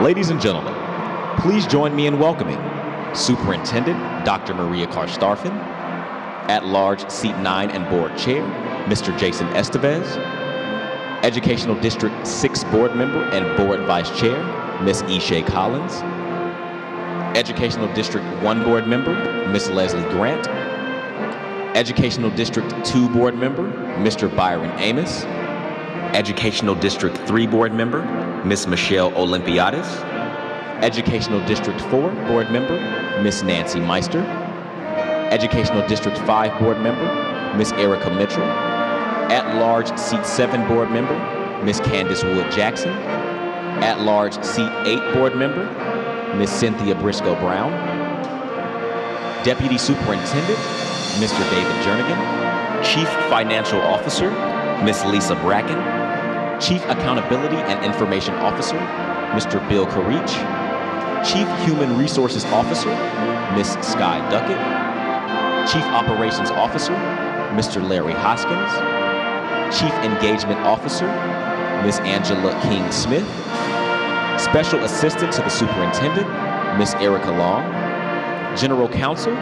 Ladies and gentlemen, please join me in welcoming Superintendent Dr. Maria Karstafen, At-Large Seat 9 and Board Chair, Mr. Jason Estevez, Educational District 6 Board Member and Board Vice Chair, Ms. Ishay Collins, Educational District 1 Board Member, Ms. Leslie Grant, Educational District 2 Board Member, Mr. Byron Amos, Educational District 3 Board Member, Ms. Michelle Olympiadis, Educational District 4 Board Member, Ms. Nancy Meister, Educational District 5 Board Member, Ms. Erica Mitchell, At-Large Seat 7 Board Member, Ms. Candace Wood Jackson, At-Large Seat 8 Board Member, Ms. Cynthia Briscoe Brown, Deputy Superintendent, Mr. David Jernigan, Chief Financial Officer, Ms. Lisa Bracken, Chief Accountability and Information Officer, Mr. Bill Karich, Chief Human Resources Officer, Ms. Sky Duckett, Chief Operations Officer, Mr. Larry Hoskins, Chief Engagement Officer, Ms. Angela King-Smith, Special Assistant to the Superintendent, Ms. Erica Long, General Counsel,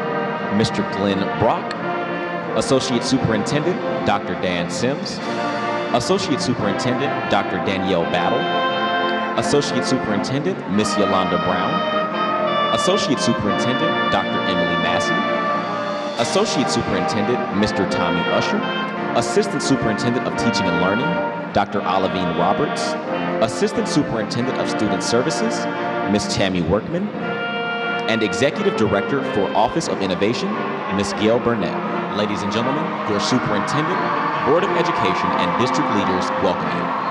Mr. Glenn Brock, Associate Superintendent, Dr. Dan Sims, Associate Superintendent, Dr. Danielle Battle, Associate Superintendent, Ms. Yolanda Brown, Associate Superintendent, Dr. Emily Massey, Associate Superintendent, Mr. Tommy Usher, Assistant Superintendent of Teaching and Learning, Dr. Olivine Roberts, Assistant Superintendent of Student Services, Ms. Tammy Workman, and Executive Director for Office of Innovation, Ms. Gail Burnett. Ladies and gentlemen, your Superintendent, Board of Education, and District leaders welcome you.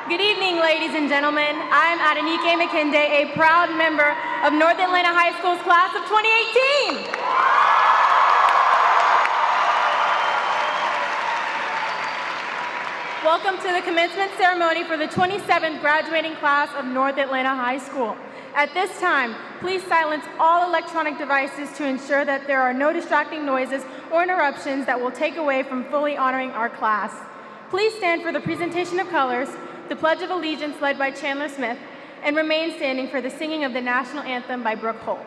Good evening, ladies and gentlemen. I'm Adenike McKinde, a proud member of North Atlanta High School's class of 2018. Welcome to the commencement ceremony for the 27th graduating class of North Atlanta High School. At this time, please silence all electronic devices to ensure that there are no distracting noises or interruptions that will take away from fully honoring our class. Please stand for the presentation of colors, the Pledge of Allegiance led by Chandler Smith, and remain standing for the singing of the national anthem by Brooke Holt.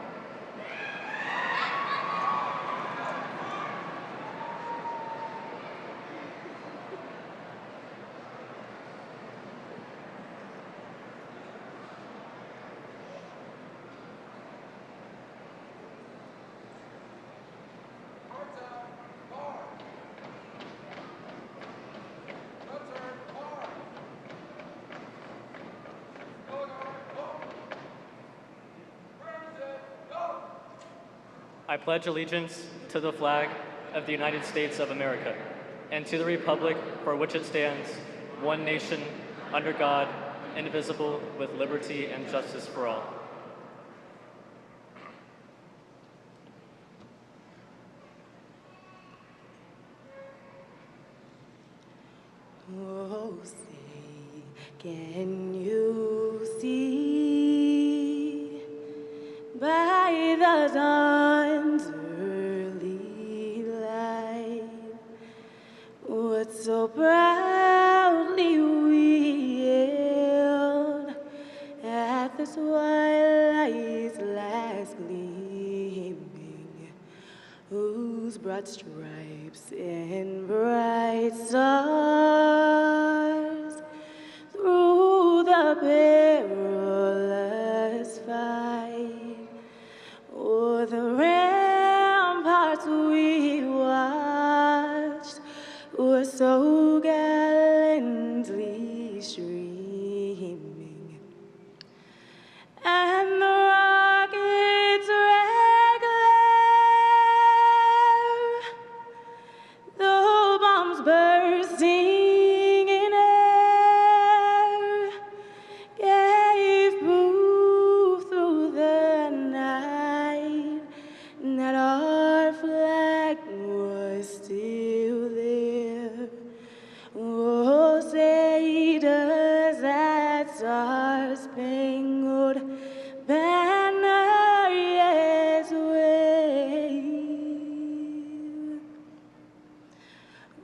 I pledge allegiance to the flag of the United States of America and to the republic for which it stands, one nation, under God, indivisible, with liberty and justice for all. Oh, say, can you see by the dawn's early light what so proudly we hailed at the twilight's last gleaming, whose broad stripes and bright stars through the perilous fight o'er the ramparts we watched were so gallantly streaming, and the rockets' red glare, the bombs bursting in air, gave proof through the night that our flag was still there. Oh, say does that star-spangled banner yet wave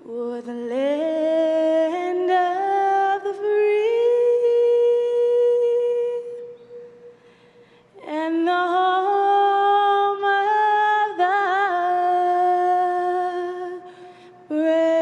o'er the land of the free and the home of the brave?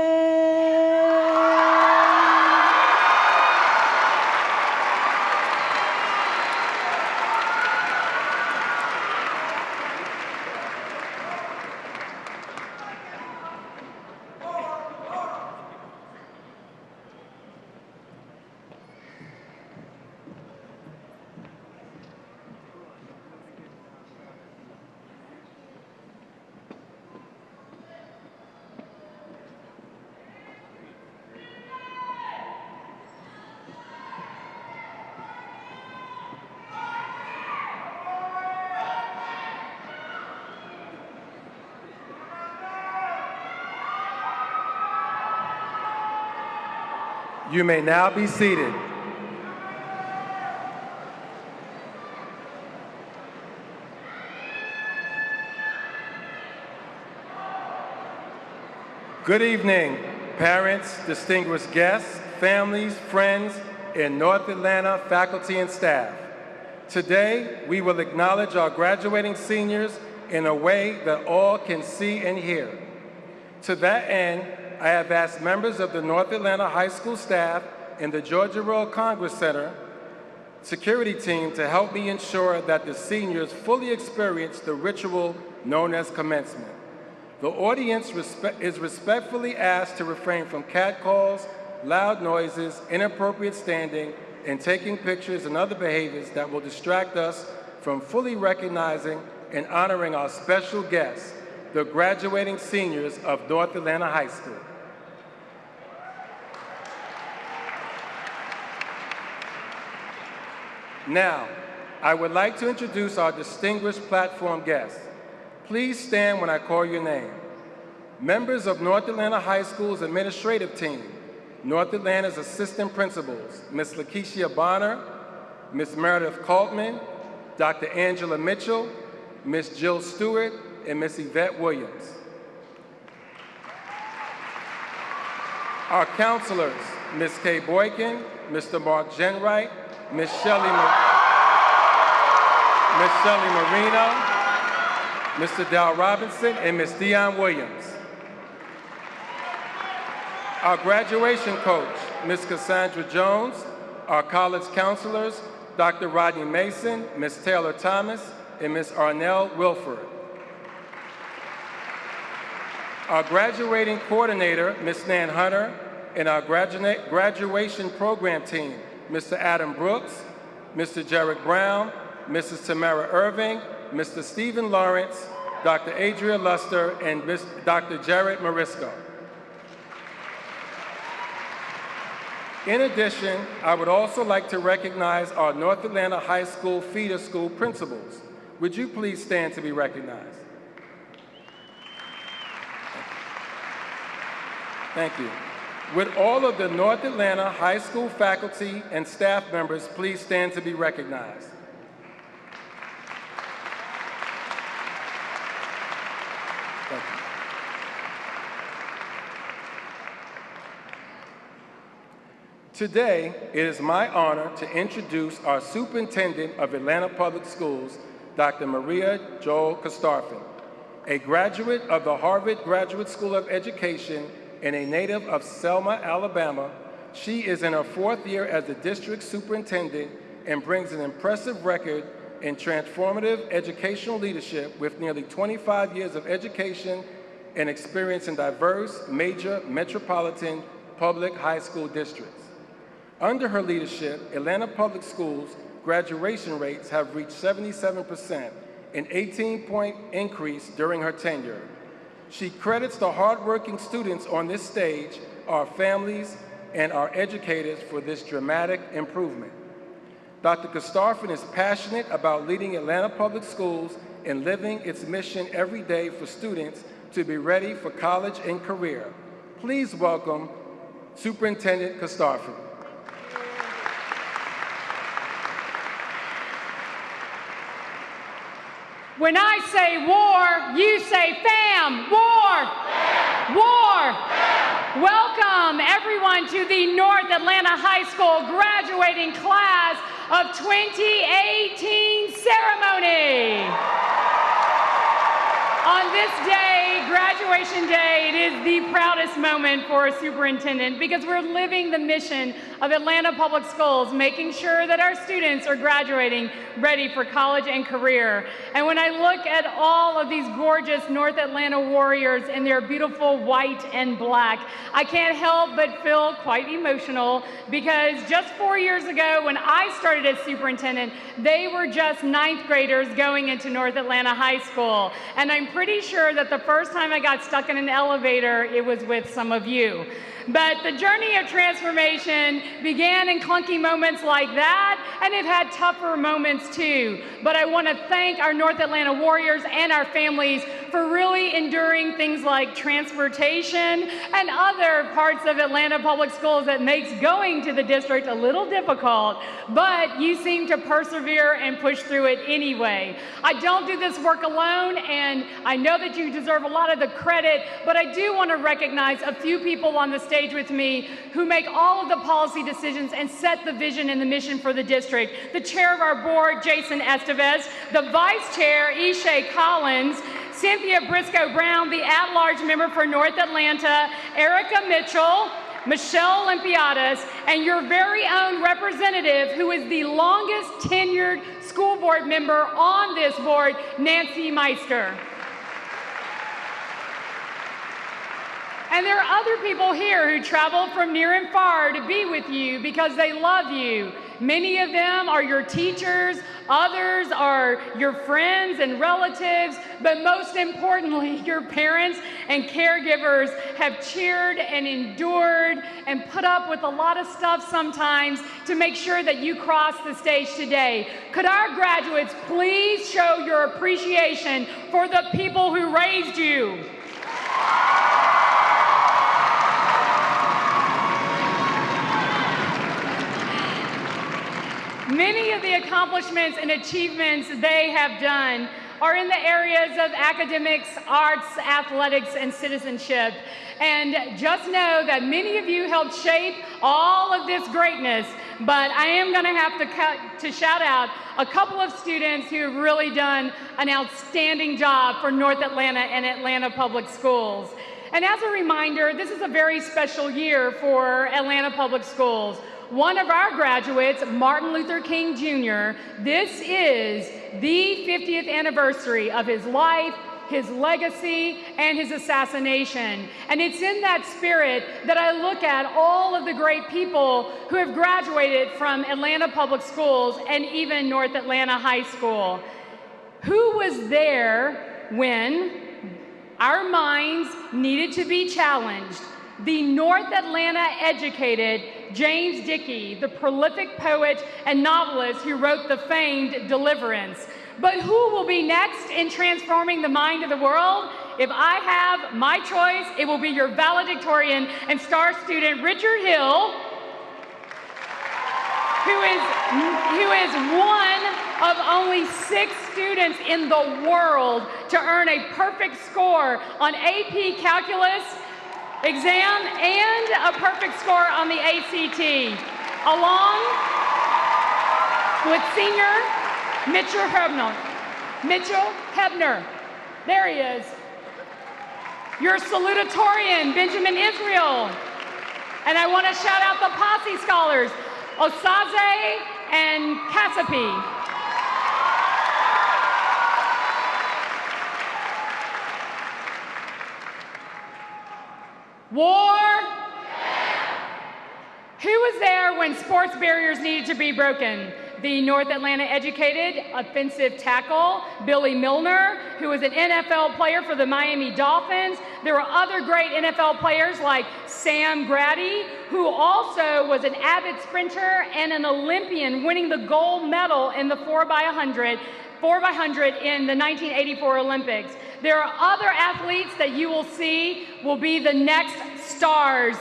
You may now be seated. Good evening, parents, distinguished guests, families, friends, and North Atlanta faculty and staff. Today, we will acknowledge our graduating seniors in a way that all can see and hear. To that end, I have asked members of the North Atlanta High School staff and the Georgia World Congress Center security team to help me ensure that the seniors fully experience the ritual known as commencement. The audience is respectfully asked to refrain from catcalls, loud noises, inappropriate standing, and taking pictures and other behaviors that will distract us from fully recognizing and honoring our special guests, the graduating seniors of North Atlanta High School. Now, I would like to introduce our distinguished platform guests. Please stand when I call your name. Members of North Atlanta High School's administrative team, North Atlanta's assistant principals, Ms. Lakeisha Bonner, Ms. Meredith Coltman, Dr. Angela Mitchell, Ms. Jill Stewart, and Ms. Yvette Williams. Our counselors, Ms. Kay Boykin, Mr. Mark Jenwright, Ms. Shelley Marino, Mr. Dal Robinson, and Ms. Dion Williams. Our graduation coach, Ms. Cassandra Jones, our college counselors, Dr. Rodney Mason, Ms. Taylor Thomas, and Ms. Arnell Wilford. Our graduating coordinator, Ms. Nan Hunter, and our graduation program team, Mr. Adam Brooks, Mr. Jarek Brown, Mrs. Tamara Irving, Mr. Stephen Lawrence, Dr. Adria Luster, and Dr. Jared Marisco. In addition, I would also like to recognize our North Atlanta High School feeder school principals. Would you please stand to be recognized? Thank you. Would all of the North Atlanta High School faculty and staff members please stand to be recognized? Thank you. Today, it is my honor to introduce our Superintendent of Atlanta Public Schools, Dr. Maria Joel Kostarfin, a graduate of the Harvard Graduate School of Education and a native of Selma, Alabama. She is in her 4th year as the district superintendent and brings an impressive record in transformative educational leadership with nearly 25 years of education and experience in diverse, major metropolitan public high school districts. Under her leadership, Atlanta Public Schools graduation rates have reached 77%, an 18-point increase during her tenure. She credits the hardworking students on this stage, our families, and our educators for this dramatic improvement. Dr. Kostarfin is passionate about leading Atlanta Public Schools and living its mission every day for students to be ready for college and career. Please welcome Superintendent Kostarfin. When I say war, you say fam, war, war. Welcome everyone to the North Atlanta High School graduating class of 2018 ceremony. On this day, graduation day, it is the proudest moment for a superintendent because we're living the mission of Atlanta Public Schools, making sure that our students are graduating ready for college and career. And when I look at all of these gorgeous North Atlanta warriors in their beautiful white and black, I can't help but feel quite emotional because just 4 years ago when I started as superintendent, they were just 9th graders going into North Atlanta High School. And I'm pretty sure that the first time I got stuck in an elevator, it was with some of you. But the journey of transformation began in clunky moments like that, and it had tougher moments too. But I want to thank our North Atlanta warriors and our families for really enduring things like transportation and other parts of Atlanta Public Schools that makes going to the district a little difficult, but you seem to persevere and push through it anyway. I don't do this work alone, and I know that you deserve a lot of the credit, but I do want to recognize a few people on the stage with me who make all of the policy decisions and set the vision and the mission for the district. The chair of our board, Jason Estevez, the vice chair, Ishay Collins, Cynthia Briscoe Brown, the at-large member for North Atlanta, Erica Mitchell, Michelle Olympiadis, and your very own representative, who is the longest tenured school board member on this board, Nancy Meister. And there are other people here who traveled from near and far to be with you because they love you. Many of them are your teachers, Others are your friends and relatives, but most importantly, your parents and caregivers have cheered and endured and put up with a lot of stuff sometimes to make sure that you cross the stage today. Could our graduates please show your appreciation for the people who raised you? Many of the accomplishments and achievements they have done are in the areas of academics, arts, athletics, and citizenship. And just know that many of you helped shape all of this greatness, but I am going to have to shout out a couple of students who have really done an outstanding job for North Atlanta and Atlanta Public Schools. And as a reminder, this is a very special year for Atlanta Public Schools. One of our graduates, Martin Luther King Jr., this is the 50th anniversary of his life, his legacy, and his assassination. And it's in that spirit that I look at all of the great people who have graduated from Atlanta Public Schools and even North Atlanta High School. Who was there when our minds needed to be challenged? The North Atlanta educated James Dickey, the prolific poet and novelist who wrote the famed Deliverance. But who will be next in transforming the mind of the world? If I have my choice, it will be your valedictorian and star student, Richard Hill, who is one of only 6 students in the world to earn a perfect score on AP Calculus exam and a perfect score on the ACT, along with senior Mitchell Hebner. There he is. Your salutatorian, Benjamin Israel. And I want to shout out the Posse scholars, Osaze and Kasapi. War? Who was there when sports barriers needed to be broken? The North Atlanta educated offensive tackle, Billy Milner, who was an NFL player for the Miami Dolphins. There were other great NFL players like Sam Grady, who also was an avid sprinter and an Olympian, winning the gold medal in the 4x100 in the 1984 Olympics. There are other athletes that you will see will be the next stars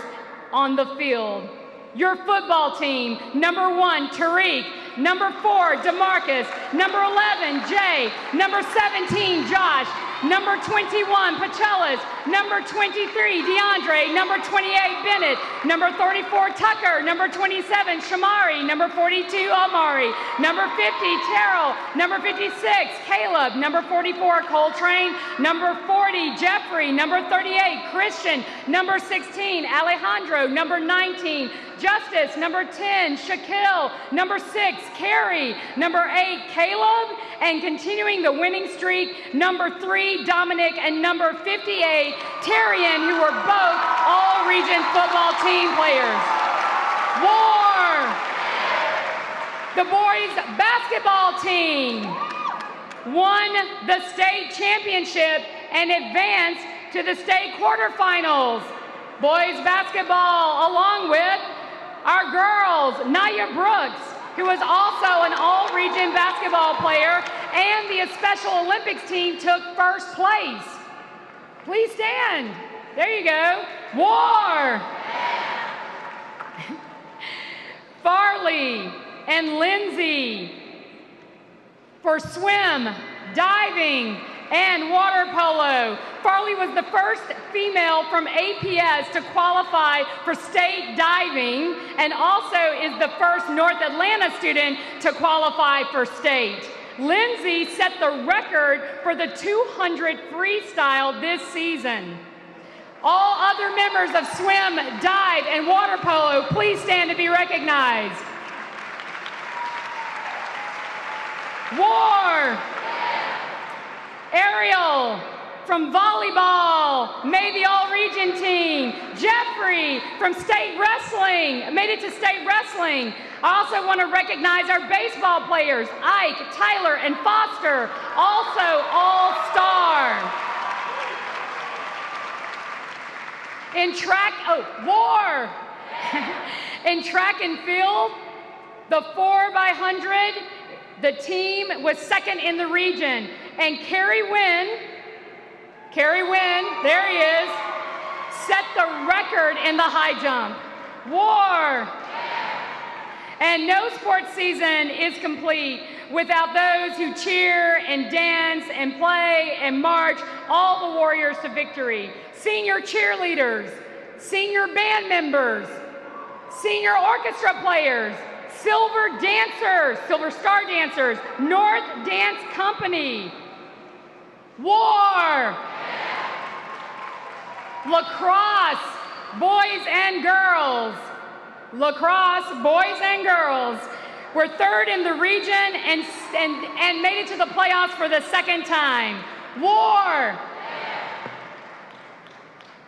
on the field. Your football team, number 1, Tariq, number 4, DeMarcus, number 11, Jay, number 17, Josh, number 21, Pachelis, number 23, DeAndre, number 28, Bennett, number 34, Tucker, number 27, Shamari, number 42, Amari, number 50, Terrell, number 56, Caleb, number 44, Coltrane, number 40, Jeffrey, number 38, Christian, number 16, Alejandro, number 19, Justice, number 10, Shaquille, number 6, Carrie, number 8, Caleb, and continuing the winning streak, number 3, Dominic, and number 58, Terrian, who were both all-region football team players. War! The boys basketball team won the state championship and advanced to the state quarterfinals. Boys basketball, along with our girls, Naya Brooks, who was also an all-region basketball player, and the Special Olympics team took first place. Please stand. There you go. War. Farley and Lindsay for swim, diving, and water polo. Farley was the first female from APS to qualify for state diving and also is the first North Atlanta student to qualify for state. Lindsay set the record for the 200 freestyle this season. All other members of swim, dive, and water polo, please stand to be recognized. War. Ariel from volleyball made the all-region team. Jeffrey from state wrestling made it to state wrestling. I also want to recognize our baseball players, Ike, Tyler, and Foster, also all-star. In track, war! In track and field, the 4x100, the team was second in the region, and Kerry Wynn, there he is, set the record in the high jump. War! And no sports season is complete without those who cheer and dance and play and march all the warriors to victory. Senior cheerleaders, senior band members, senior orchestra players, silver dancers, silver star dancers, North Dance Company. War! Lacrosse, boys and girls. Lacrosse, boys and girls, were third in the region and made it to the playoffs for the second time. War!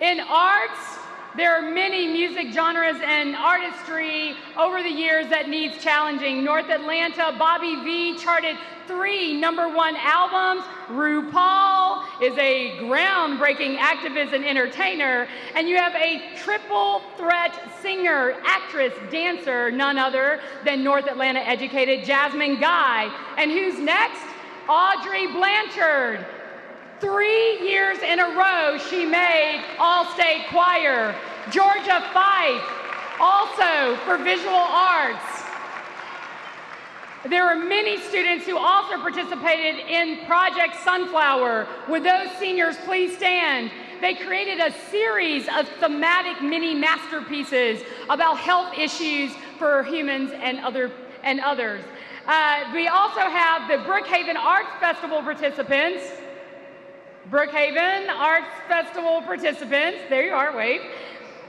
In arts, there are many music genres and artistry over the years that needs challenging. North Atlanta, Bobby V charted 3 #1 albums. RuPaul is a groundbreaking activist and entertainer. And you have a triple threat singer, actress, dancer, none other than North Atlanta educated Jasmine Guy. And who's next? Audrey Blanchard. 3 years in a row, she made All-State Choir. Georgia Fife, also for visual arts. There are many students who also participated in Project Sunflower. Would those seniors please stand? They created a series of thematic mini masterpieces about health issues for humans and others. We also have the Brookhaven Arts Festival participants. Brookhaven Arts Festival participants, there you are, wave.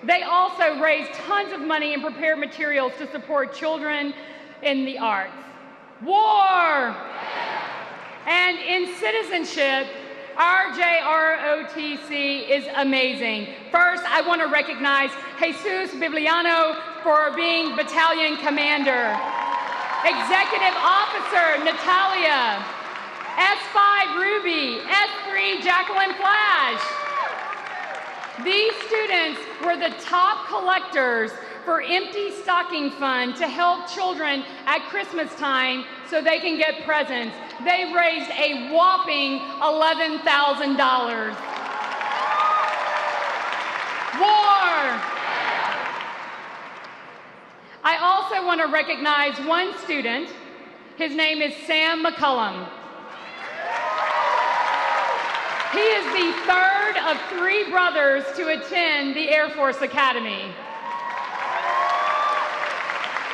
They also raised tons of money and prepared materials to support children in the arts. War! And in citizenship, RJROTC is amazing. First, I want to recognize Jesus Bibliano for being battalion commander. Executive Officer Natalia. S5 Ruby, S3 Jacqueline Flash. These students were the top collectors for Empty Stocking Fund to help children at Christmas time so they can get presents. They raised a whopping $11,000. War! I also want to recognize one student. His name is Sam McCullum. He is the third of 3 brothers to attend the Air Force Academy.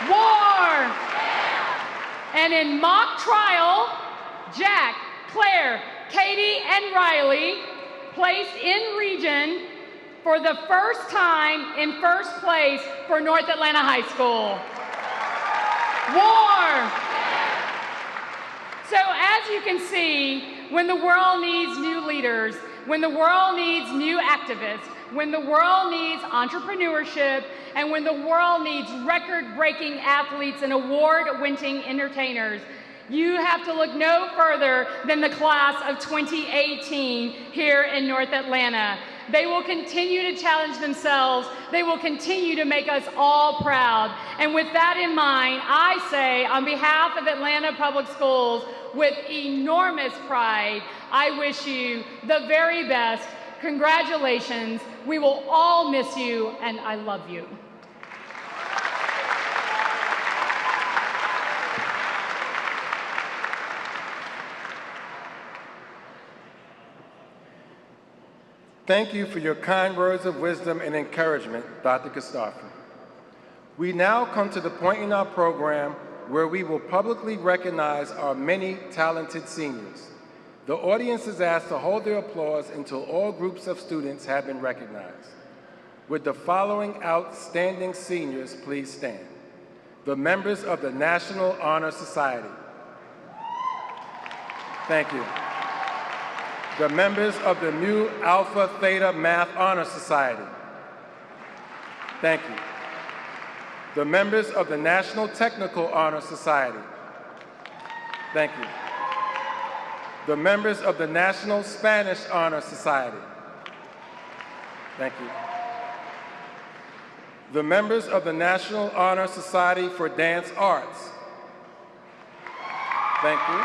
War! And in mock trial, Jack, Claire, Katie, and Riley placed in region for the first time in first place for North Atlanta High School. War! So as you can see, when the world needs new leaders, when the world needs new activists, when the world needs entrepreneurship, and when the world needs record-breaking athletes and award-winning entertainers, you have to look no further than the class of 2018 here in North Atlanta. They will continue to challenge themselves. They will continue to make us all proud. And with that in mind, I say, on behalf of Atlanta Public Schools, with enormous pride, I wish you the very best. Congratulations. We will all miss you, and I love you. Thank you for your kind words of wisdom and encouragement, Dr. Kostoffer. We now come to the point in our program where we will publicly recognize our many talented seniors. The audience is asked to hold their applause until all groups of students have been recognized. Would the following outstanding seniors please stand? The members of the National Honor Society. Thank you. The members of the Mu Alpha Theta Math Honor Society. Thank you. the members of the National Technical Honor Society. Thank you. The members of the National Spanish Honor Society. Thank you. The members of the National Honor Society for Dance Arts. Thank you.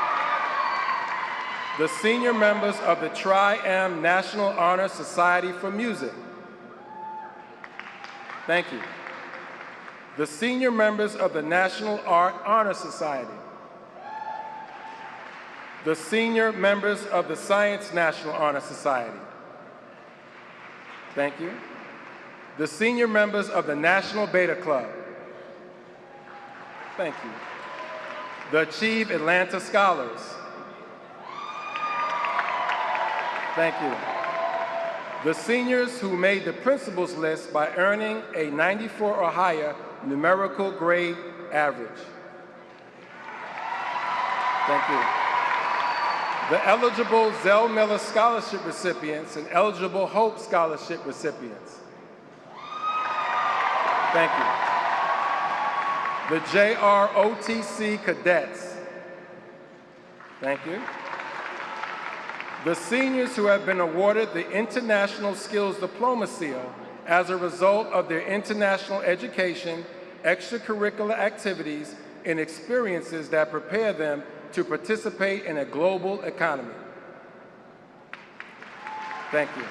The senior members of the Tri-Am National Honor Society for Music. Thank you. The senior members of the National Art Honor Society. The senior members of the Science National Honor Society. Thank you. The senior members of the National Beta Club. Thank you. The Achieve Atlanta Scholars. Thank you. The seniors who made the principals list by earning a 94 or higher numerical grade average. Thank you. The eligible Zell Miller Scholarship recipients and eligible Hope Scholarship recipients. Thank you. The JROTC cadets. Thank you. The seniors who have been awarded the International Skills Diploma Seal as a result of their international education, extracurricular activities, and experiences that prepare them to participate in a global economy. Thank you.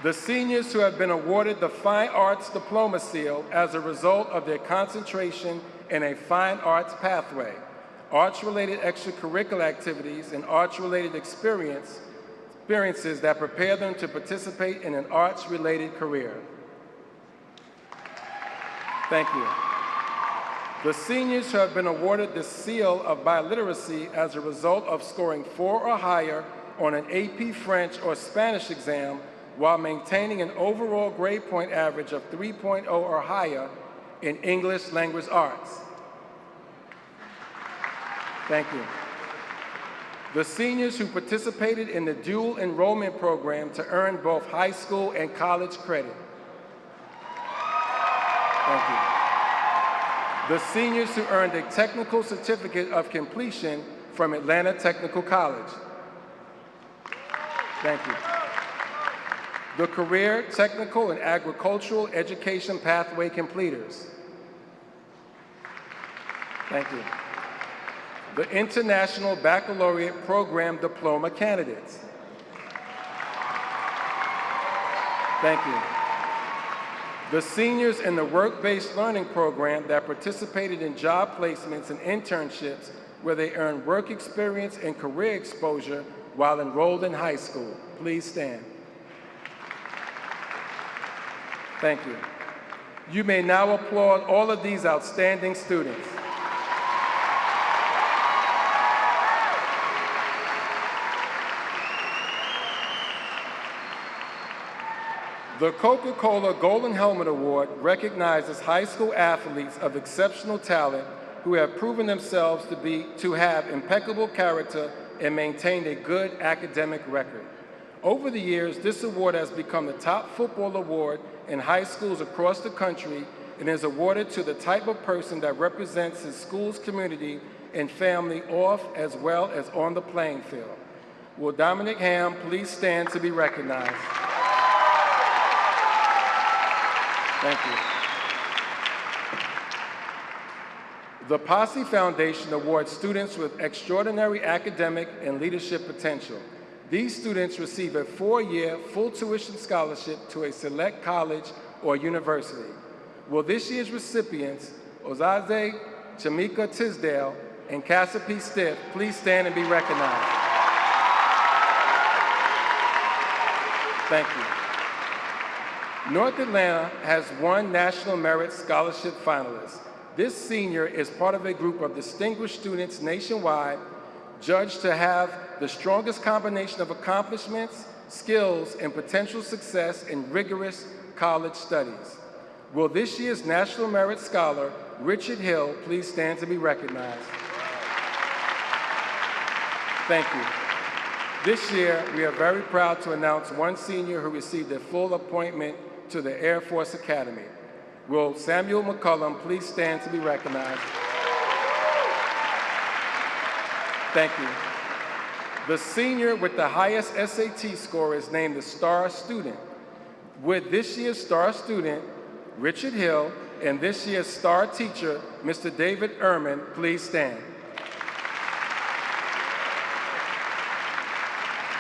The seniors who have been awarded the Fine Arts Diploma Seal as a result of their concentration in a fine arts pathway, arts-related extracurricular activities, and arts-related experiences that prepare them to participate in an arts-related career. Thank you. The seniors who have been awarded the Seal of Biliteracy as a result of scoring 4 or higher on an AP French or Spanish exam while maintaining an overall grade point average of 3.0 or higher in English language arts. Thank you. The seniors who participated in the dual enrollment program to earn both high school and college credit. Thank you. The seniors who earned a technical certificate of completion from Atlanta Technical College. Thank you. The career, technical, and agricultural education pathway completers. Thank you. The International Baccalaureate Program Diploma candidates. Thank you. The seniors in the work-based learning program that participated in job placements and internships where they earned work experience and career exposure while enrolled in high school. Please stand. Thank you. You may now applaud all of these outstanding students. The Coca-Cola Golden Helmet Award recognizes high school athletes of exceptional talent who have proven themselves to have impeccable character and maintained a good academic record. Over the years, this award has become the top football award in high schools across the country and is awarded to the type of person that represents his school's community and family off as well as on the playing field. Will Dominic Ham please stand to be recognized? Thank you. The Posse Foundation awards students with extraordinary academic and leadership potential. These students receive a 4-year full tuition scholarship to a select college or university. Will this year's recipients, Ozaze Chamika Tisdale and Cassie Stiff, please stand and be recognized? Thank you. North Atlanta has one National Merit Scholarship finalist. This senior is part of a group of distinguished students nationwide judged to have the strongest combination of accomplishments, skills, and potential success in rigorous college studies. Will this year's National Merit Scholar, Richard Hill, please stand to be recognized? Thank you. This year, we are very proud to announce one senior who received a full appointment to the Air Force Academy. Will Samuel McCullum please stand to be recognized? Thank you. The senior with the highest SAT score is named the Star Student. Would this year's Star Student, Richard Hill, and this year's Star Teacher, Mr. David Ehrman, please stand?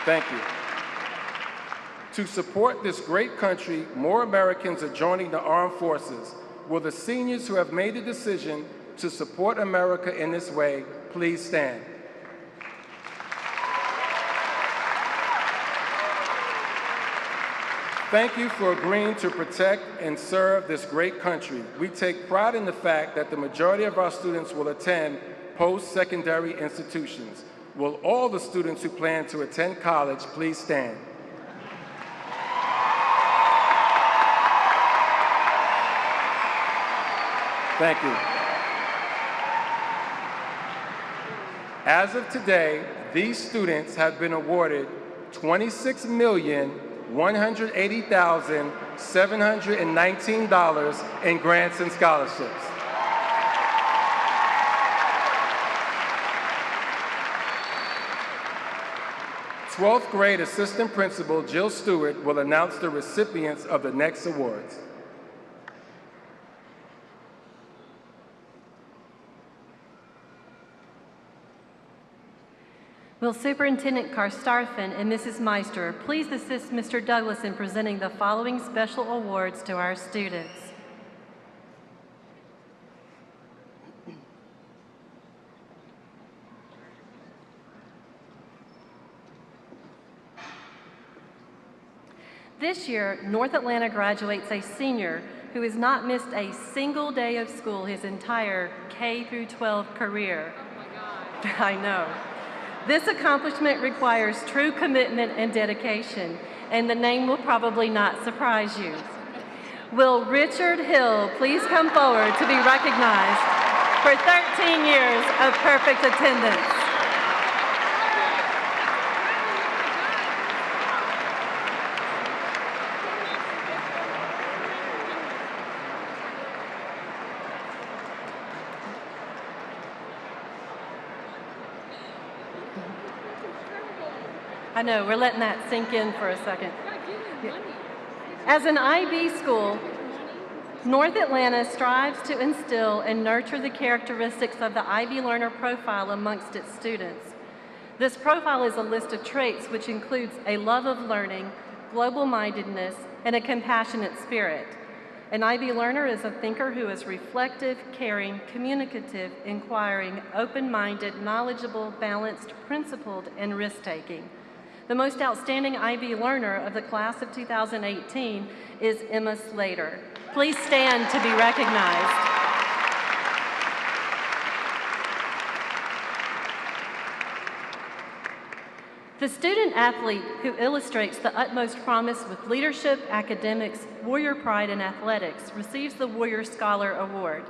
Thank you. To support this great country, more Americans are joining the armed forces. Will the seniors who have made the decision to support America in this way please stand? Thank you for agreeing to protect and serve this great country. We take pride in the fact that the majority of our students will attend post-secondary institutions. Will all the students who plan to attend college please stand? Thank you. As of today, these students have been awarded $26,180,719 in grants and scholarships. Twelfth grade assistant principal Jill Stewart will announce the recipients of the next awards. Will Superintendent Karstarfin and Mrs. Meister please assist Mr. Douglas in presenting the following special awards to our students? This year, North Atlanta graduates a senior who has not missed a single day of school his entire K through 12 career. Oh my God. I know. This accomplishment requires true commitment and dedication, and the name will probably not surprise you. Will Richard Hill please come forward to be recognized for 13 years of perfect attendance? I know, we're letting that sink in for a second. As an IB school, North Atlanta strives to instill and nurture the characteristics of the IB learner profile amongst its students. This profile is a list of traits which includes a love of learning, global-mindedness, and a compassionate spirit. An IB learner is a thinker who is reflective, caring, communicative, inquiring, open-minded, knowledgeable, balanced, principled, and risk-taking. The most outstanding IB learner of the class of 2018 is Emma Slater. Please stand to be recognized. The student athlete who illustrates the utmost promise with leadership, academics, warrior pride, and athletics receives the Warrior Scholar Award.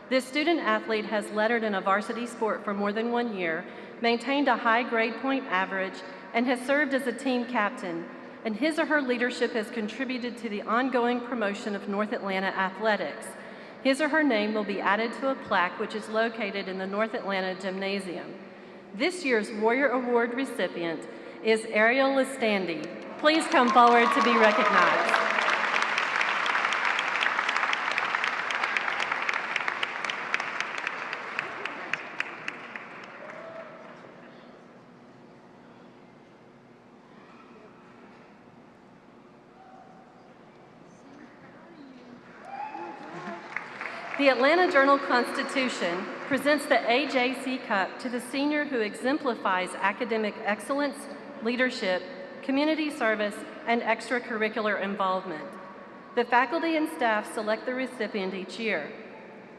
This student athlete has lettered in a varsity sport for more than 1 year, maintained a high grade point average, and has served as a team captain, and his or her leadership has contributed to the ongoing promotion of North Atlanta athletics. His or her name will be added to a plaque which is located in the North Atlanta Gymnasium. This year's Warrior Award recipient is Ariel Listandi. Please come forward to be recognized. The Atlanta Journal-Constitution presents the AJC Cup to the senior who exemplifies academic excellence, leadership, community service, and extracurricular involvement. The faculty and staff select the recipient each year.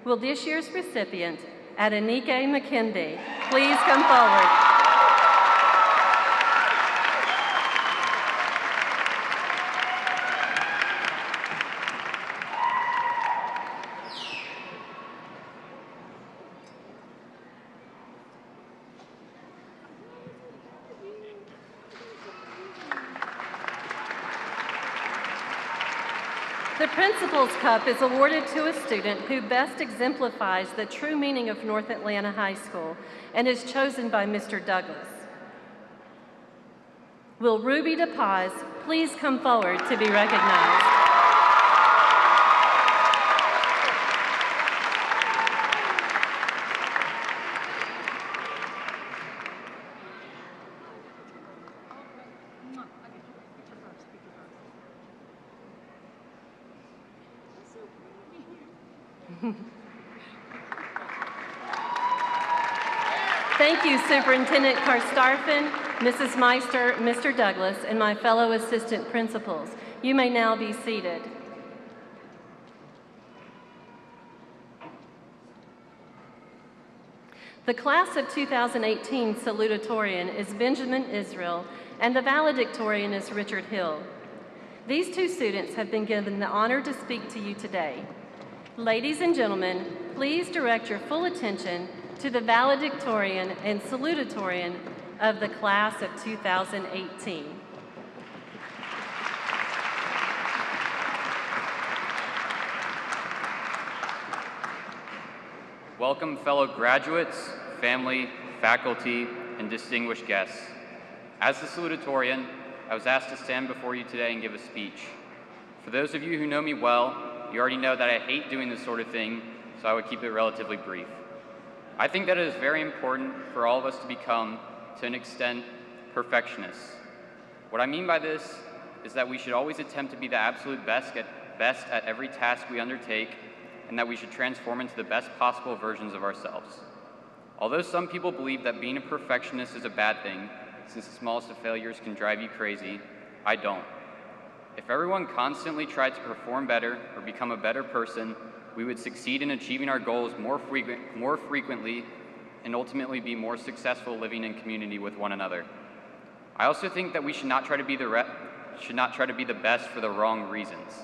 Will this year's recipient, Adenike McKindy, please come forward? The Principal's Cup is awarded to a student who best exemplifies the true meaning of North Atlanta High School and is chosen by Mr. Douglas. Will Ruby DePaz please come forward to be recognized? Thank you, Superintendent Karstarfin, Mrs. Meister, Mr. Douglas, and my fellow assistant principals. You may now be seated. The class of 2018 salutatorian is Benjamin Israel, and the valedictorian is Richard Hill. These two students have been given the honor to speak to you today. Ladies and gentlemen, please direct your full attention to the valedictorian and salutatorian of the class of 2018. Welcome, fellow graduates, family, faculty, and distinguished guests. As the salutatorian, I was asked to stand before you today and give a speech. For those of you who know me well, you already know that I hate doing this sort of thing, so I would keep it relatively brief. I think that it is very important for all of us to become, to an extent, perfectionists. What I mean by this is that we should always attempt to be the absolute best at every task we undertake, and that we should transform into the best possible versions of ourselves. Although some people believe that being a perfectionist is a bad thing, since the smallest of failures can drive you crazy, I don't. If everyone constantly tried to perform better or become a better person, we would succeed in achieving our goals more frequently and ultimately be more successful living in community with one another. I also think that we should not try to be the best for the wrong reasons.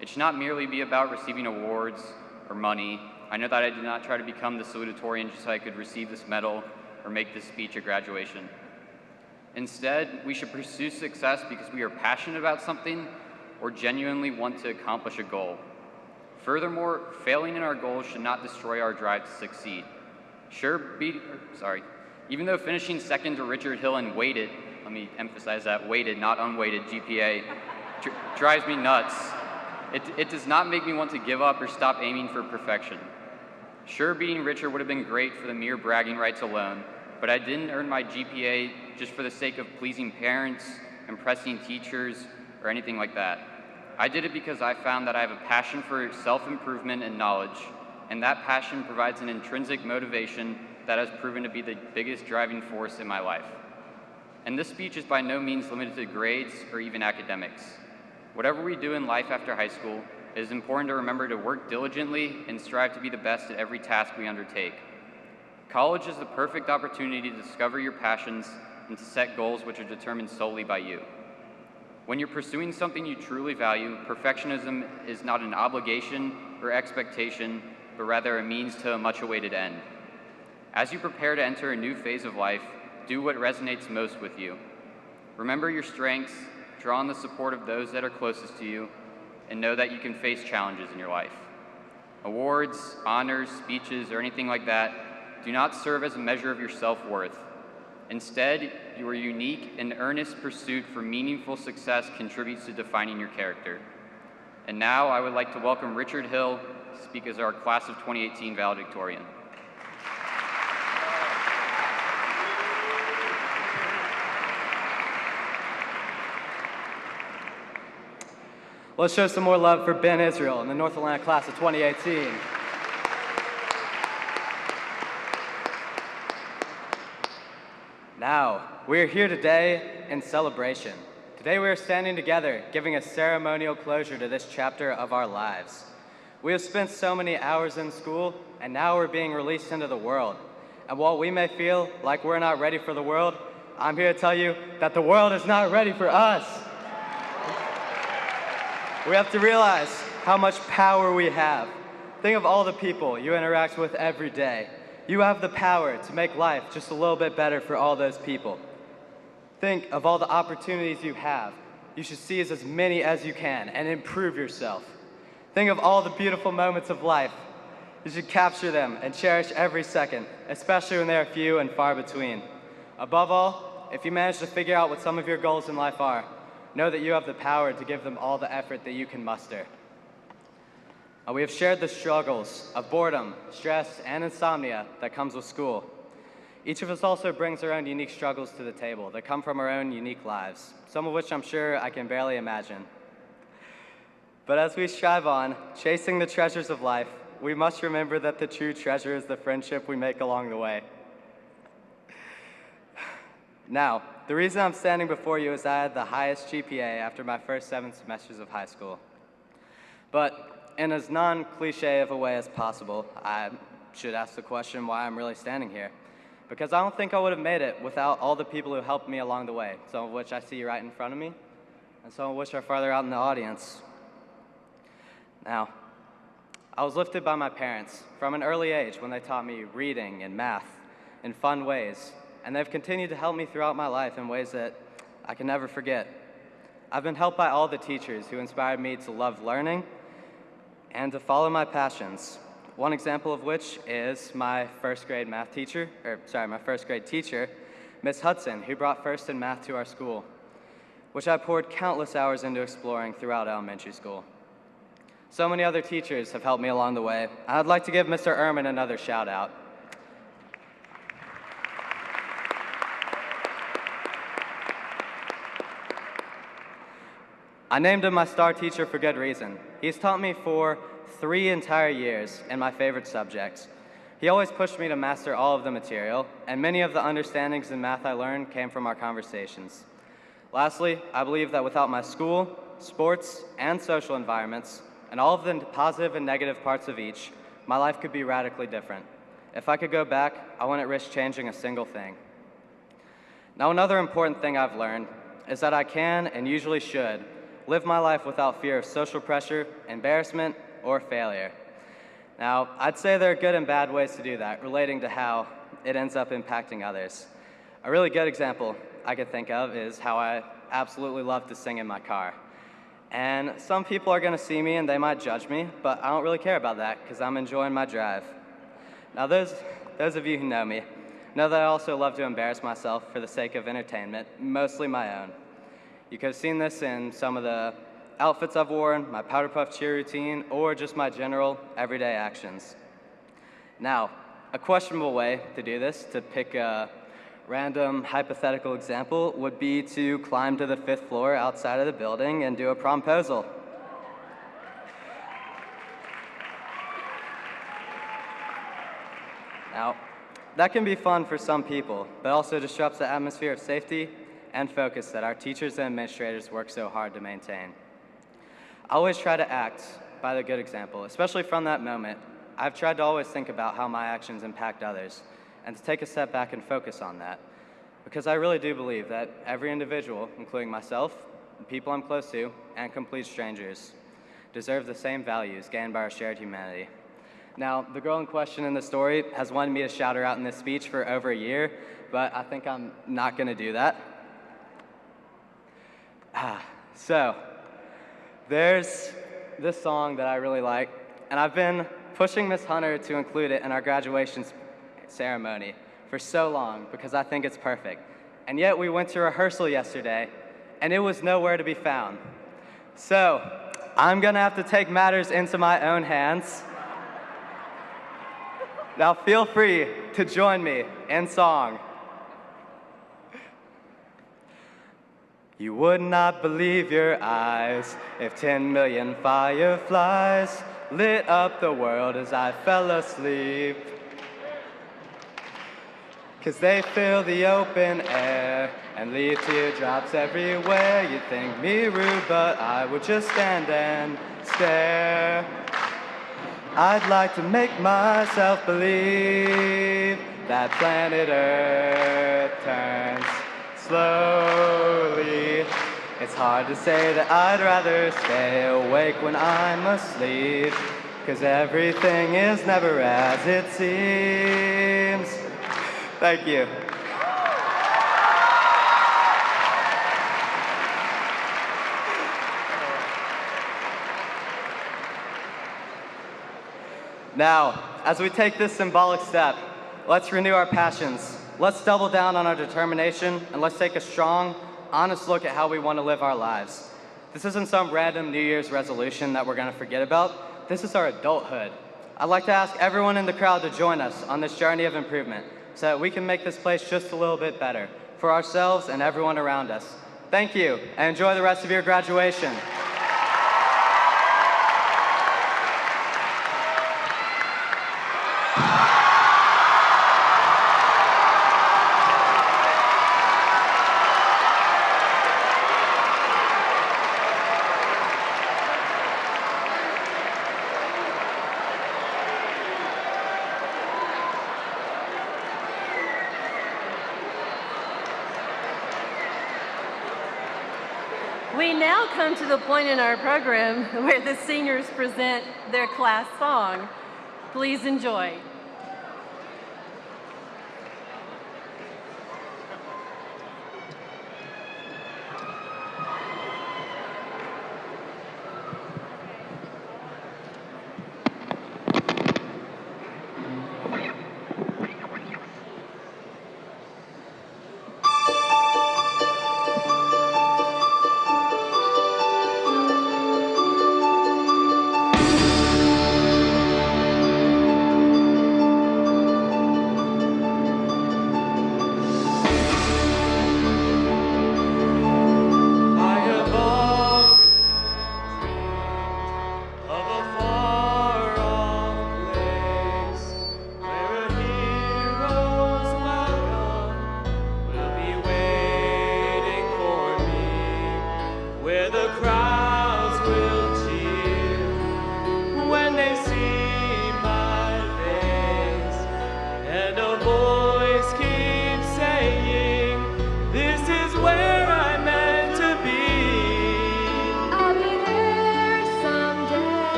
It should not merely be about receiving awards or money. I know that I did not try to become the salutatorian just so I could receive this medal or make this speech at graduation. Instead, we should pursue success because we are passionate about something or genuinely want to accomplish a goal. Furthermore, failing in our goals should not destroy our drive to succeed. Even though finishing second to Richard Hill and weighted, let me emphasize that, weighted, not unweighted GPA, drives me nuts, it does not make me want to give up or stop aiming for perfection. Sure, beating Richard would have been great for the mere bragging rights alone, but I didn't earn my GPA just for the sake of pleasing parents, impressing teachers, or anything like that. I did it because I found that I have a passion for self-improvement and knowledge, and that passion provides an intrinsic motivation that has proven to be the biggest driving force in my life. And this speech is by no means limited to grades or even academics. Whatever we do in life after high school, it is important to remember to work diligently and strive to be the best at every task we undertake. College is the perfect opportunity to discover your passions and to set goals which are determined solely by you. When you're pursuing something you truly value, perfectionism is not an obligation or expectation, but rather a means to a much-awaited end. As you prepare to enter a new phase of life, do what resonates most with you. Remember your strengths, draw on the support of those that are closest to you, and know that you can face challenges in your life. Awards, honors, speeches, or anything like that do not serve as a measure of your self-worth. Instead, your unique and earnest pursuit for meaningful success contributes to defining your character. And now I would like to welcome Richard Hill to speak as our Class of 2018 valedictorian. Let's show some more love for Ben Israel in the North Atlanta Class of 2018. Now, we are here today in celebration. Today we are standing together, giving a ceremonial closure to this chapter of our lives. We have spent so many hours in school, and now we're being released into the world. And while we may feel like we're not ready for the world, I'm here to tell you that the world is not ready for us. We have to realize how much power we have. Think of all the people you interact with every day. You have the power to make life just a little bit better for all those people. Think of all the opportunities you have. You should seize as many as you can and improve yourself. Think of all the beautiful moments of life. You should capture them and cherish every second, especially when they are few and far between. Above all, if you manage to figure out what some of your goals in life are, know that you have the power to give them all the effort that you can muster. We have shared the struggles of boredom, stress, and insomnia that comes with school. Each of us also brings our own unique struggles to the table that come from our own unique lives, some of which I'm sure I can barely imagine. But as we strive on, chasing the treasures of life, we must remember that the true treasure is the friendship we make along the way. Now, the reason I'm standing before you is I had the highest GPA after my first 7 semesters of high school. But in as non-cliche of a way as possible, I should ask the question why I'm really standing here. Because I don't think I would have made it without all the people who helped me along the way, some of which I see right in front of me, and some of which are farther out in the audience. Now, I was lifted by my parents from an early age when they taught me reading and math in fun ways, and they've continued to help me throughout my life in ways that I can never forget. I've been helped by all the teachers who inspired me to love learning and to follow my passions. One example of which is my first grade teacher, Miss Hudson, who brought first in math to our school, which I poured countless hours into exploring throughout elementary school. So many other teachers have helped me along the way. I'd like to give Mr. Ehrman another shout out. I named him my star teacher for good reason. He's taught me for 3 entire years in my favorite subjects. He always pushed me to master all of the material, and many of the understandings in math I learned came from our conversations. Lastly, I believe that without my school, sports, and social environments, and all of the positive and negative parts of each, my life could be radically different. If I could go back, I wouldn't risk changing a single thing. Now, another important thing I've learned is that I can, and usually should, live my life without fear of social pressure, embarrassment, or failure. Now, I'd say there are good and bad ways to do that, relating to how it ends up impacting others. A really good example I could think of is how I absolutely love to sing in my car. And some people are gonna see me and they might judge me, but I don't really care about that because I'm enjoying my drive. Now, those of you who know me know that I also love to embarrass myself for the sake of entertainment, mostly my own. You could have seen this in some of the outfits I've worn, my powder puff cheer routine, or just my general everyday actions. Now, a questionable way to do this, to pick a random hypothetical example, would be to climb to the 5th floor outside of the building and do a promposal. Now, that can be fun for some people, but also disrupts the atmosphere of safety and focus that our teachers and administrators work so hard to maintain. I always try to act by the good example, especially from that moment. I've tried to always think about how my actions impact others and to take a step back and focus on that. Because I really do believe that every individual, including myself, the people I'm close to, and complete strangers, deserve the same values gained by our shared humanity. Now, the girl in question in the story has wanted me to shout her out in this speech for over a year, but I think I'm not gonna do that. So, there's this song that I really like, and I've been pushing Miss Hunter to include it in our graduation ceremony for so long because I think it's perfect. And yet we went to rehearsal yesterday, and it was nowhere to be found. So, I'm gonna have to take matters into my own hands. Now feel free to join me in song. You would not believe your eyes if 10 million fireflies lit up the world as I fell asleep. 'Cause they fill the open air and leave teardrops everywhere. You'd think me rude, but I would just stand and stare. I'd like to make myself believe that planet Earth turns slowly. It's hard to say that I'd rather stay awake when I'm asleep, 'cause everything is never as it seems. Thank you. Now, as we take this symbolic step, let's renew our passions. Let's double down on our determination, and let's take a strong, honest look at how we want to live our lives. This isn't some random New Year's resolution that we're going to forget about. This is our adulthood. I'd like to ask everyone in the crowd to join us on this journey of improvement so that we can make this place just a little bit better for ourselves and everyone around us. Thank you, and enjoy the rest of your graduation. We now come to the point in our program where the seniors present their class song. Please enjoy.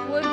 Would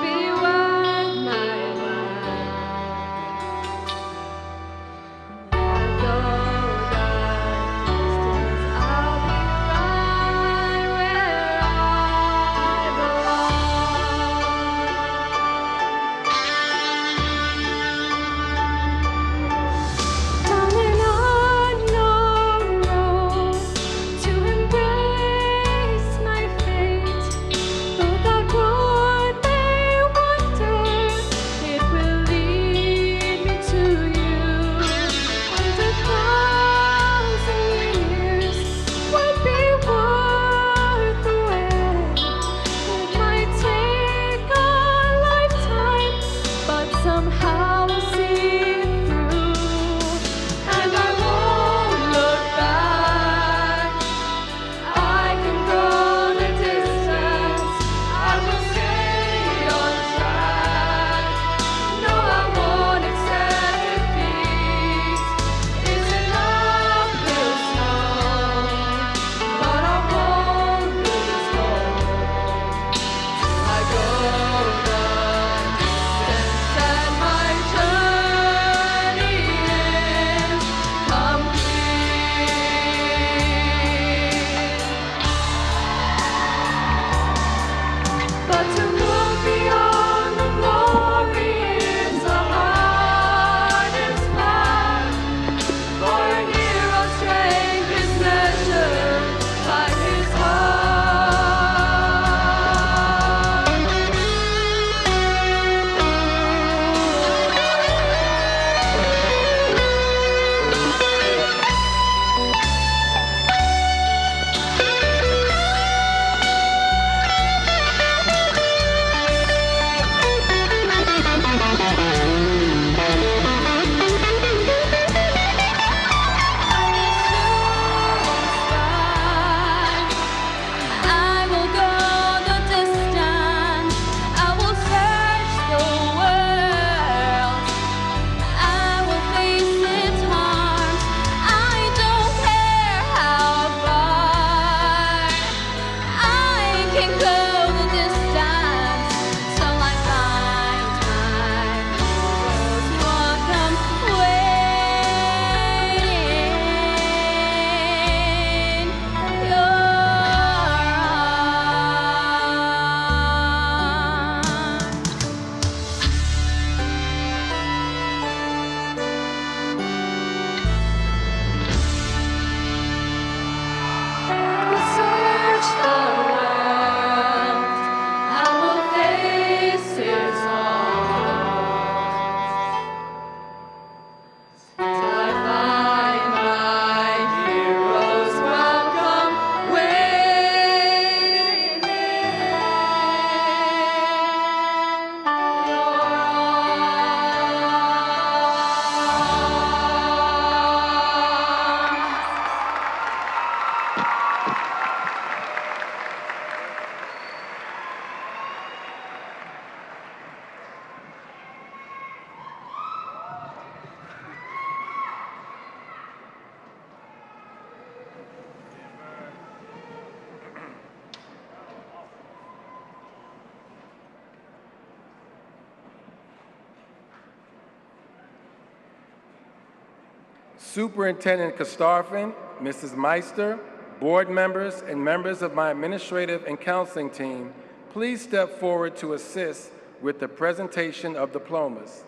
Superintendent Kastarfin, Mrs. Meister, board members, and members of my administrative and counseling team, please step forward to assist with the presentation of diplomas.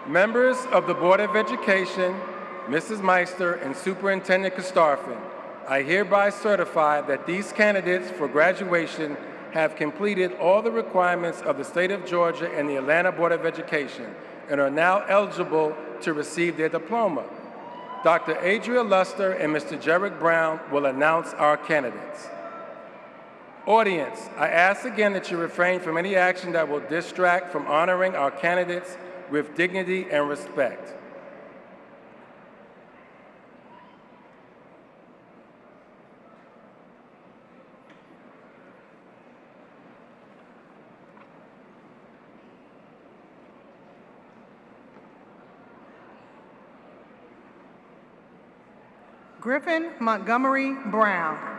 Members of the Board of Education, Mrs. Meister, and Superintendent Kastarfin, I hereby certify that these candidates for graduation have completed all the requirements of the state of Georgia and the Atlanta Board of Education and are now eligible to receive their diploma. Dr. Adria Luster and Mr. Jerrick Brown will announce our candidates. Audience, I ask again that you refrain from any action that will distract from honoring our candidates with dignity and respect. Griffin Montgomery Brown.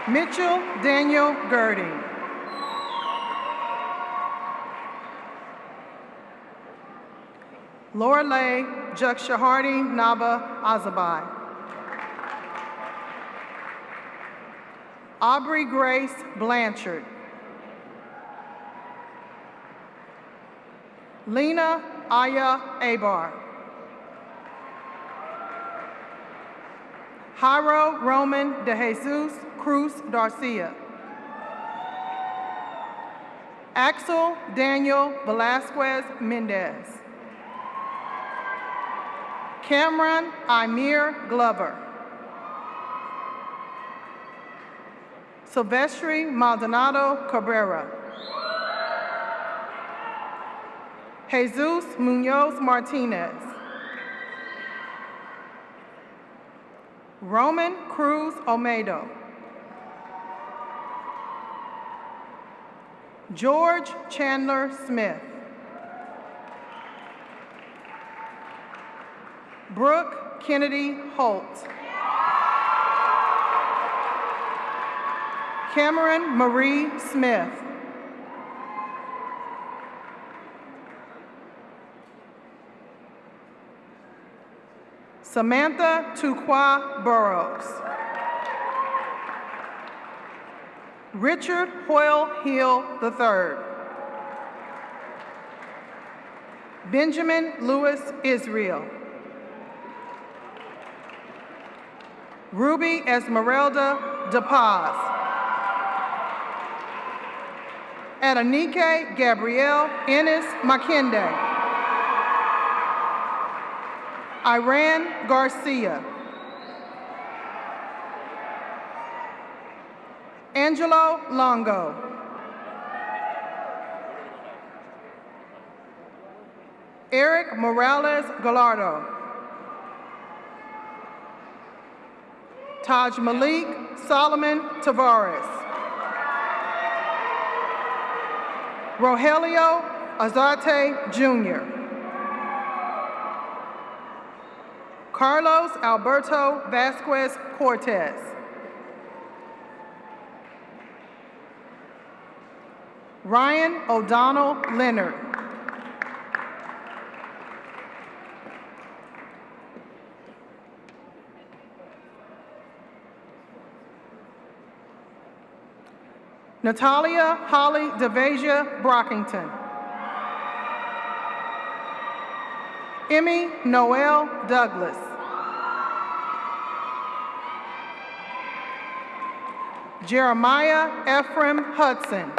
Mitchell Daniel Girding. Lorelei Jukshahardi Naba Azabai. Aubrey Grace Blanchard. Lena Aya Abar. Jairo Roman de Jesus Cruz Garcia. Axel Daniel Velasquez Mendez. Cameron Imir Glover. Silvestri Maldonado Cabrera. Jesus Munoz Martinez. Roman Cruz Olmedo. George Chandler Smith. Brooke Kennedy Holt. Cameron Marie Smith. Samantha Tukwa Burrows. Richard Hoyle Hill III. Benjamin Lewis Israel. Ruby Esmeralda DePaz. Adanike Gabrielle Ennis Makinde. Iran Garcia. Angelo Longo. Eric Morales Gallardo. Taj Malik Solomon Tavares. Rogelio Azarte Jr. Carlos Alberto Vasquez Cortez. Ryan O'Donnell Leonard. Natalia Holly DeVasia Brockington. Emmy Noel Douglas. Jeremiah Ephraim Hudson.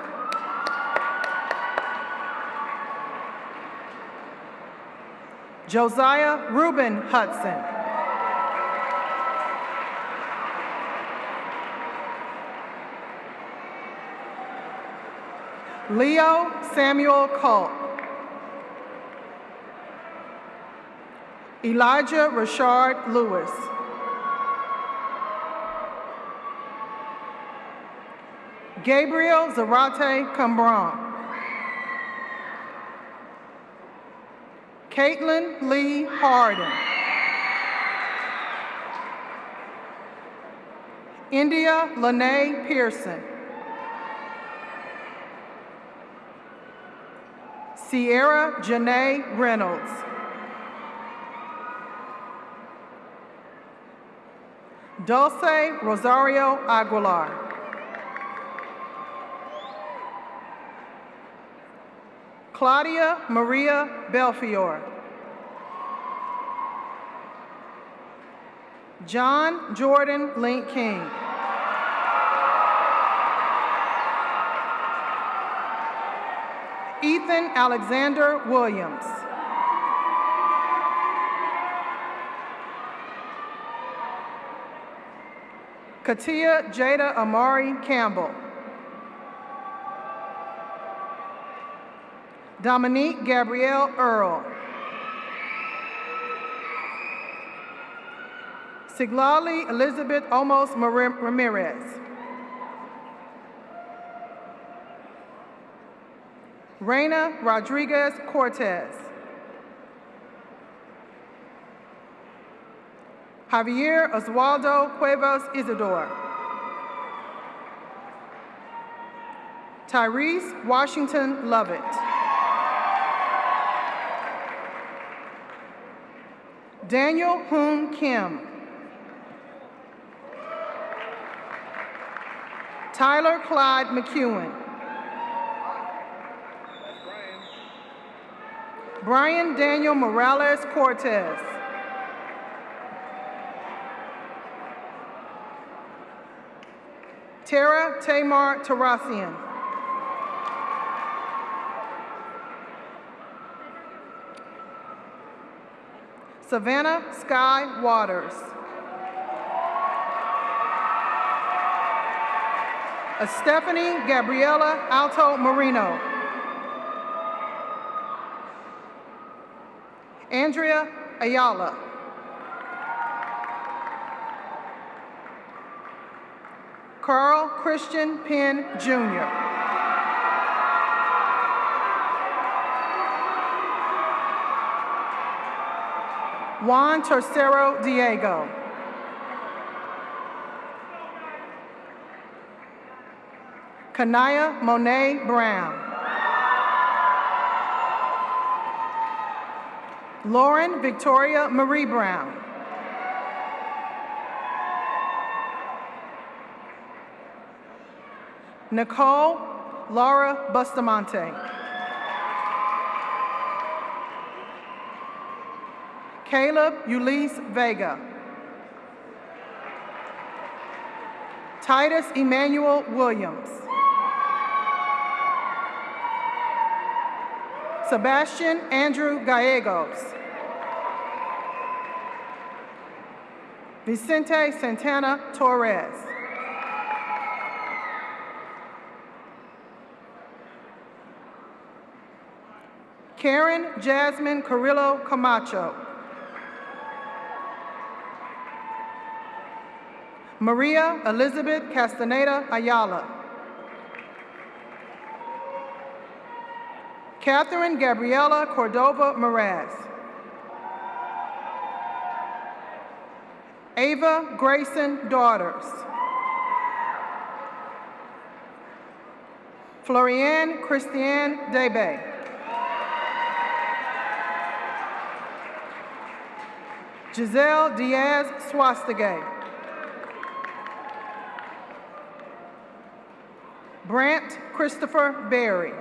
Josiah Reuben Hudson. Leo Samuel Culp. Elijah Rashard Lewis. Gabriel Zarate Cambron. Caitlin Lee Harden. India Lene Pearson. Sierra Janae Reynolds. Dulce Rosario Aguilar. Claudia Maria Belfiore. John Jordan Link King. Ethan Alexander Williams. Katia Jada Amari Campbell. Dominique Gabrielle Earl. Siglali Elizabeth Omos Ramirez. Reina Rodriguez Cortez. Javier Oswaldo Cuevas Isidore. Tyrese Washington Lovett. Daniel Hoon Kim. Tyler Clyde McEwen. Brian Daniel Morales Cortez. Tara Tamar Tarassian. Savannah Sky Waters. Stephanie Gabriela Alto Marino. Andrea Ayala. Carl Christian Penn, Jr. Juan Tercero Diego. Kanaya Monet Brown. Lauren Victoria Marie Brown. Nicole Laura Bustamante. Caleb Ulysses Vega. Titus Emmanuel Williams. Sebastian Andrew Gallegos. Vicente Santana Torres. Karen Jasmine Carrillo Camacho. Maria Elizabeth Castaneda Ayala. Catherine Gabriela Cordova Moraz. Ava Grayson Daughters. Florianne Christiane Debe. Giselle Diaz Swastigay. Brant Christopher Berry.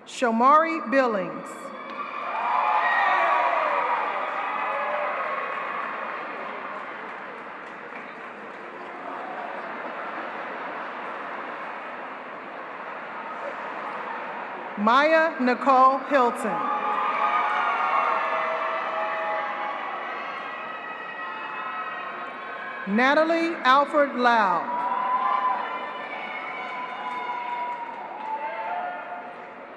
Shomari Billings. Maya Nicole Hilton. Natalie Alfred Lau.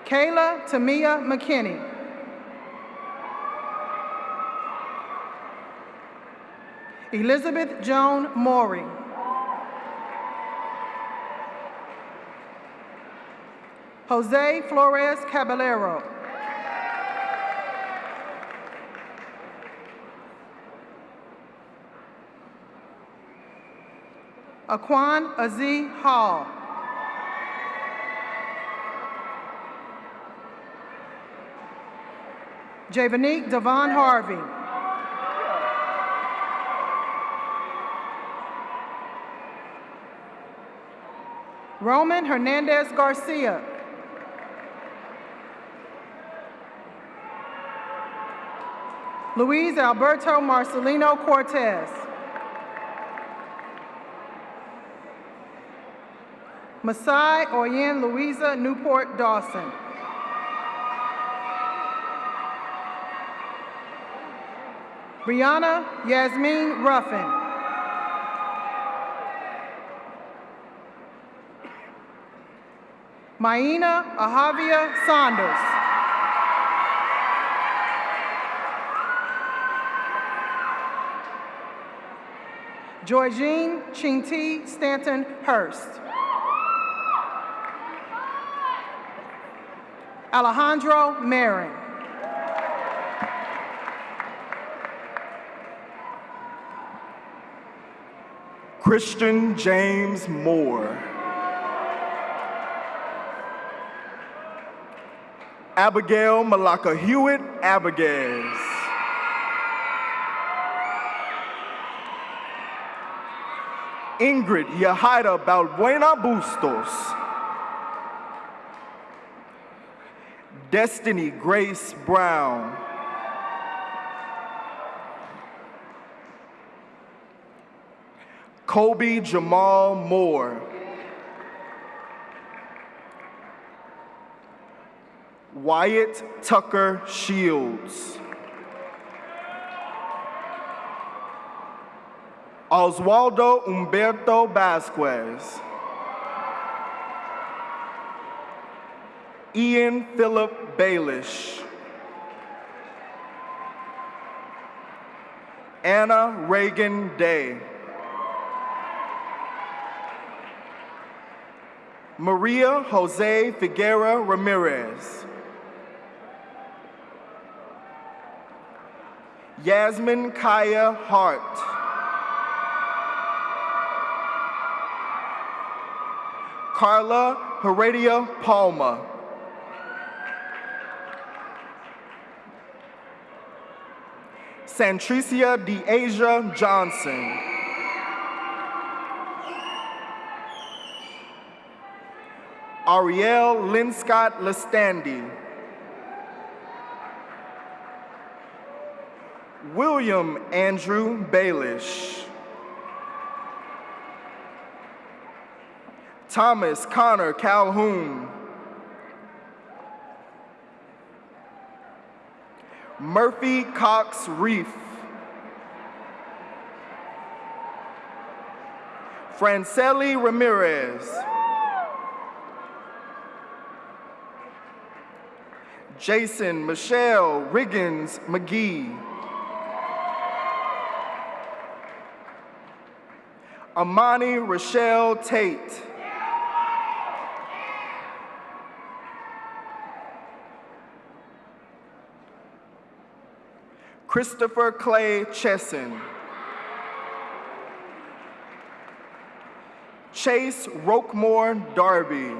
Kayla Tamia McKinney. Elizabeth Joan Morey. Jose Flores Caballero. Aquan Aziz Hall. Javanique Devon Harvey. Roman Hernandez Garcia. Luis Alberto Marcelino Cortez. Masai Oyen Louisa Newport Dawson. Brianna Yasmin Ruffin. Maina Ahavia Saunders. Georgine Chinti Stanton Hurst. Alejandro Marin. Christian James Moore. Abigail Malaka Hewitt Abigails. Ingrid Yahaira Balbuena Bustos. Destiny Grace Brown. Kobe Jamal Moore. Wyatt Tucker Shields. Oswaldo Humberto Vasquez. Ian Philip Baelish. Anna Reagan Day. Maria Jose Figuera Ramirez. Yasmin Kaya Hart. Carla Heredia Palma. Santricia DeAsia Johnson. Ariel Linscott Lestandi. William Andrew Baelish. Thomas Connor Calhoun. Murphy Cox Reef. Franceli Ramirez. Jason Michelle Riggins McGee. Amani Rochelle Tate. Christopher Clay Chesson. Chase Roquemore Darby.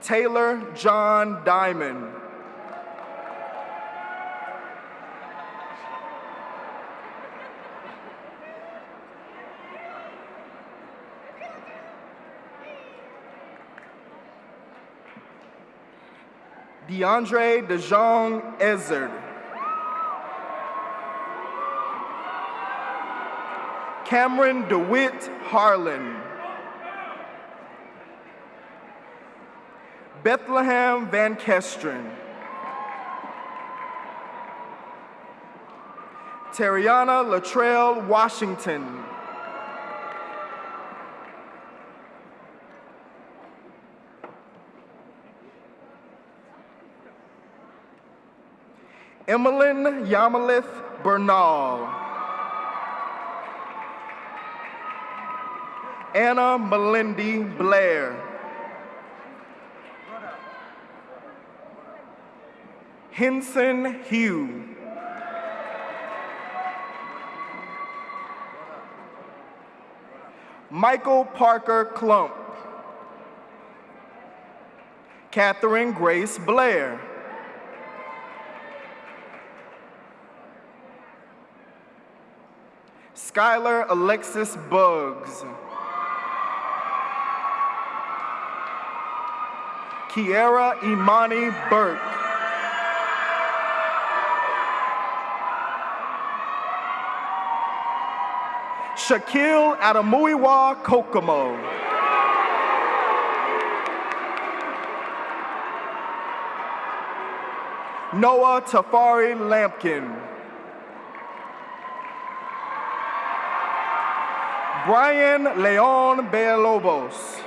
Taylor John Diamond. DeAndre DeJong Ezzard. Cameron DeWitt Harlan. Bethlehem Van Kesteren. Terriana Latrell Washington. Emmeline Yamalith Bernal. Anna Melindy Blair. Henson Hugh. Michael Parker Klump. Catherine Grace Blair. Skylar Alexis Buggs. Kiara Imani Burke. Shaquille Adamuiwa Kokomo. Noah Tafari Lampkin. Brian Leon Villalobos.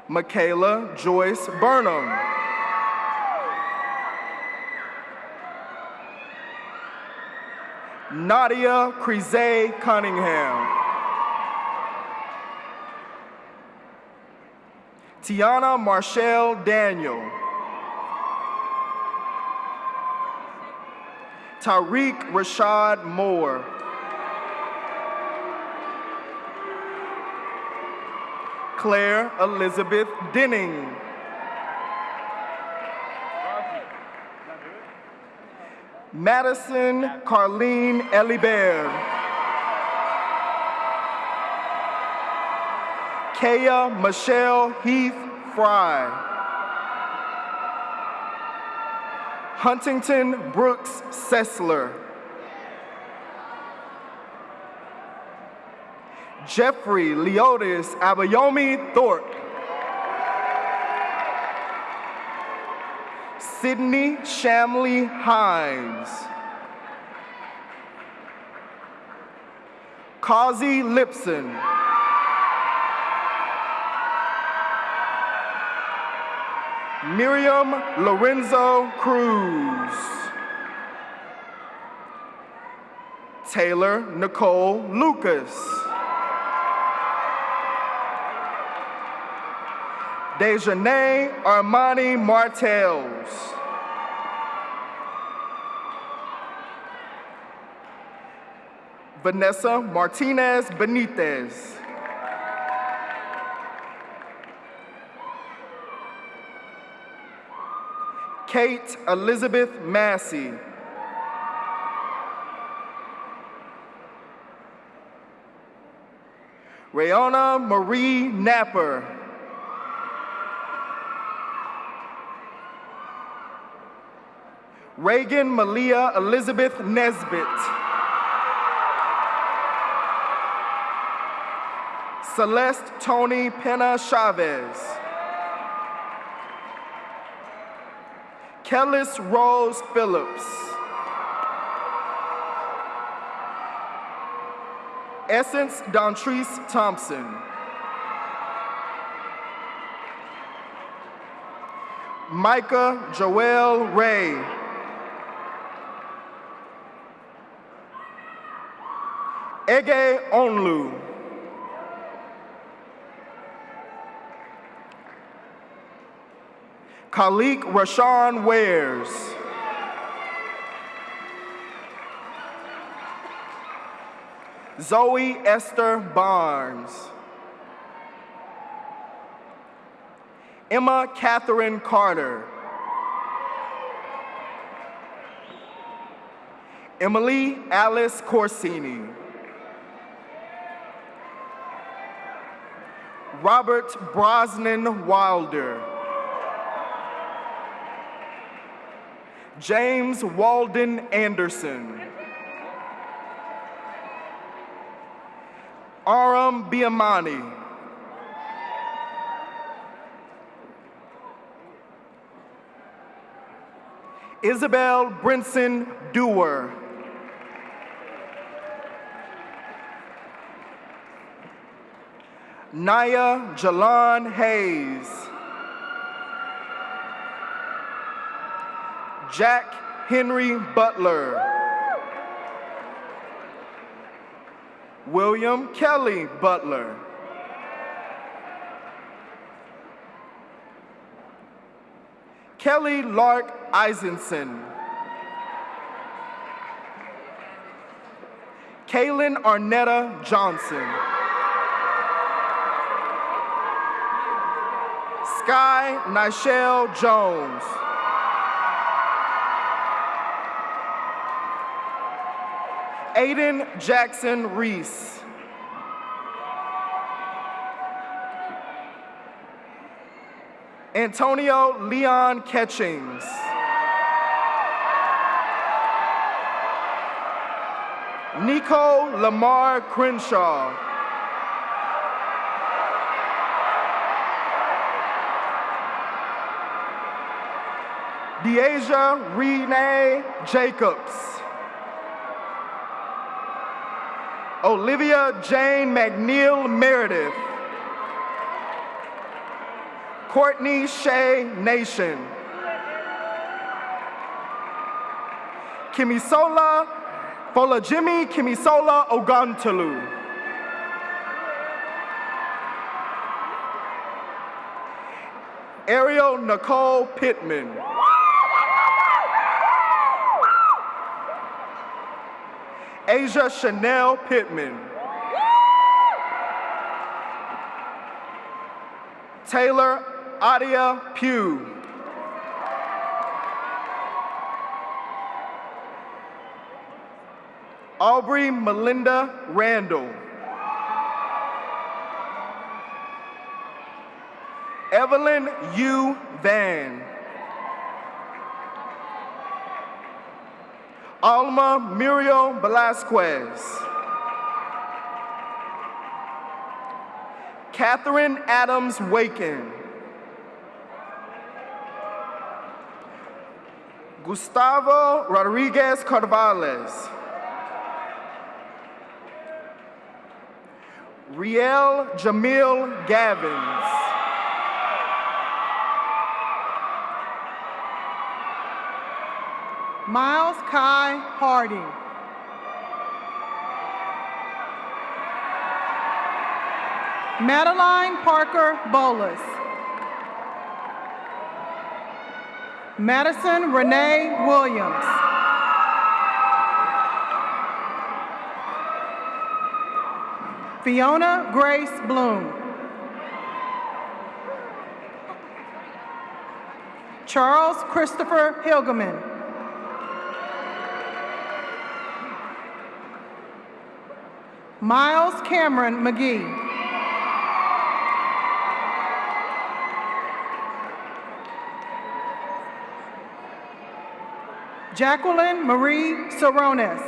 Michaela Joyce Burnham. Nadia Crize Cunningham. Tiana Marshall Daniel. Tariq Rashad Moore. Claire Elizabeth Denning. Madison Carlene Elibert. Kaya Michelle Heath Fry. Huntington Brooks Sessler. Jeffrey Leotis Abayomi Thorpe. Sydney Shamley Hines. Kazi Lipson. Miriam Lorenzo Cruz. Taylor Nicole Lucas. Dejanay Armani Martels. Vanessa Martinez Benitez. Kate Elizabeth Massey. Rayona Marie Napper. Reagan Malia Elizabeth Nesbitt. Celeste Tony Pena Chavez. Kellis Rose Phillips. Essence Dontrice Thompson. Micah Joelle Ray. Ege Onlu. Khalik Rashawn Wares. Zoe Esther Barnes. Emma Catherine Carter. Emily Alice Corsini. Robert Brosnan Wilder. James Walden Anderson. Aram Biamani. Isabel Brinson Dewar. Naya Jalon Hayes. Jack Henry Butler. William Kelly Butler. Kelly Lark Eisenson. Kaylin Arnetta Johnson. Sky Nichelle Jones. Aiden Jackson Reese. Antonio Leon Catchings. Nico Lamar Crenshaw. Deasia Renee Jacobs. Olivia Jane McNeil Meredith. Courtney Shea Nation. Kimisola Folajimi Kimisola Ogantalu. Ariel Nicole Pittman. Asia Chanel Pittman. Taylor Adia Pugh. Aubrey Melinda Randall. Evelyn Yu Van. Alma Muriel Velasquez. Catherine Adams Waken. Gustavo Rodriguez Carvales. Riel Jamil Gavins. Miles Kai Harding. Madeline Parker Bolus. Madison Renee Williams. Fiona Grace Bloom. Charles Christopher Hilgeman. Miles Cameron McGee. Jacqueline Marie Sorones.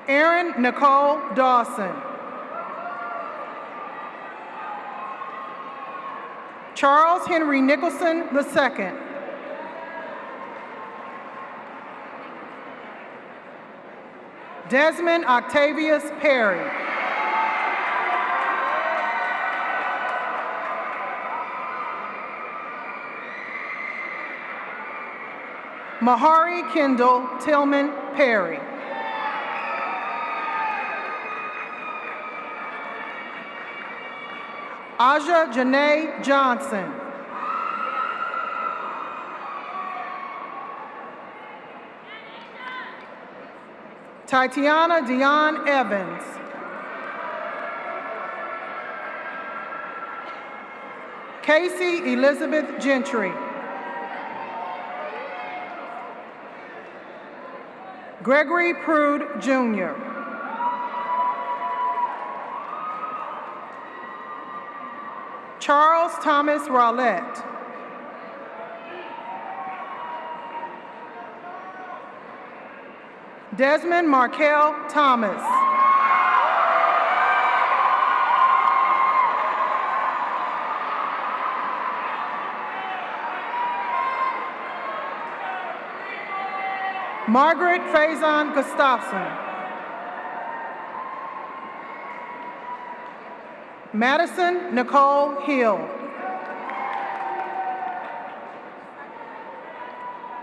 Erin Nicole Dawson. Charles Henry Nicholson II. Desmond Octavius Perry. Mahari Kendall Tillman Perry. Aja Janae Johnson. Tatiana Dion Evans. Casey Elizabeth Gentry. Gregory Prude, Jr. Charles Thomas Rowlett. Desmond Markel Thomas. Margaret Faison Gustafson. Madison Nicole Hill.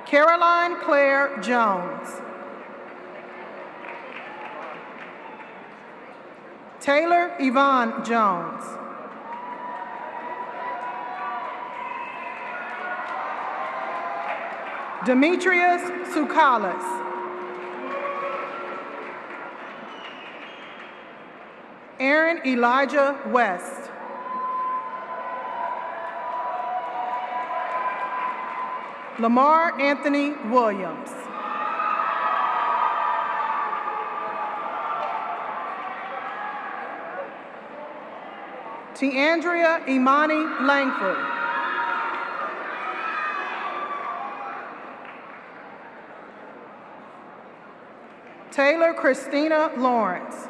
Caroline Claire Jones. Taylor Yvonne Jones. Demetrius Soukalis. Aaron Elijah West. Lamar Anthony Williams. Tiandria Imani Langford. Taylor Christina Lawrence.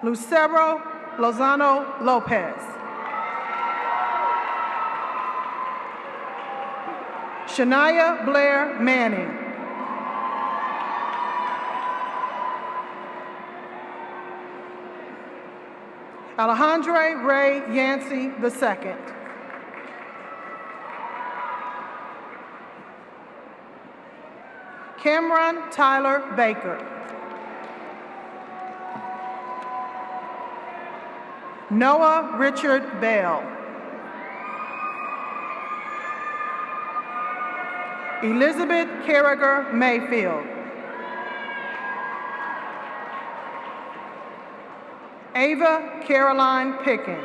Lucero Lozano Lopez. Shania Blair Manning. Alejandre Ray Yancey II. Cameron Tyler Baker. Noah Richard Bell. Elizabeth Carragher Mayfield. Ava Caroline Pickin.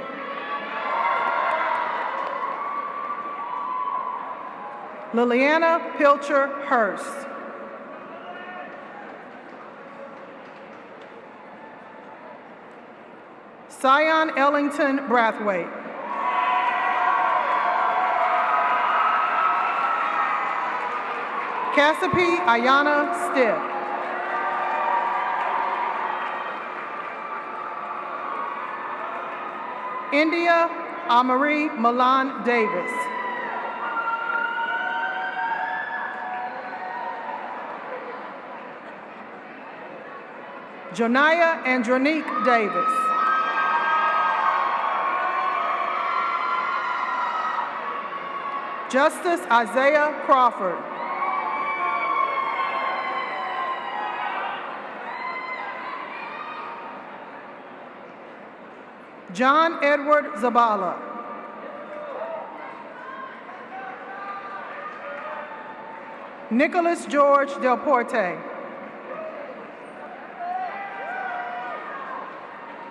Liliana Pilcher Hurst. Sion Ellington Brathwaite. Cassiope Ayana Stiff. India Amarie Milan Davis. Jonaya Andronique Davis. Justice Isaiah Crawford. John Edward Zabala. Nicholas George Del Porte.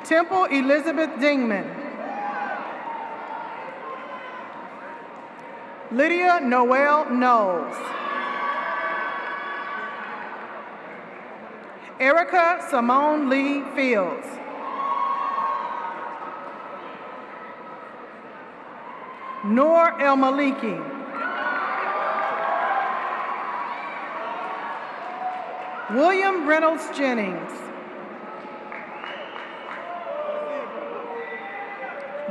Temple Elizabeth Dingman. Lydia Noel Knowles. Erica Simone Lee Fields. Noor El Maliki. William Reynolds Jennings.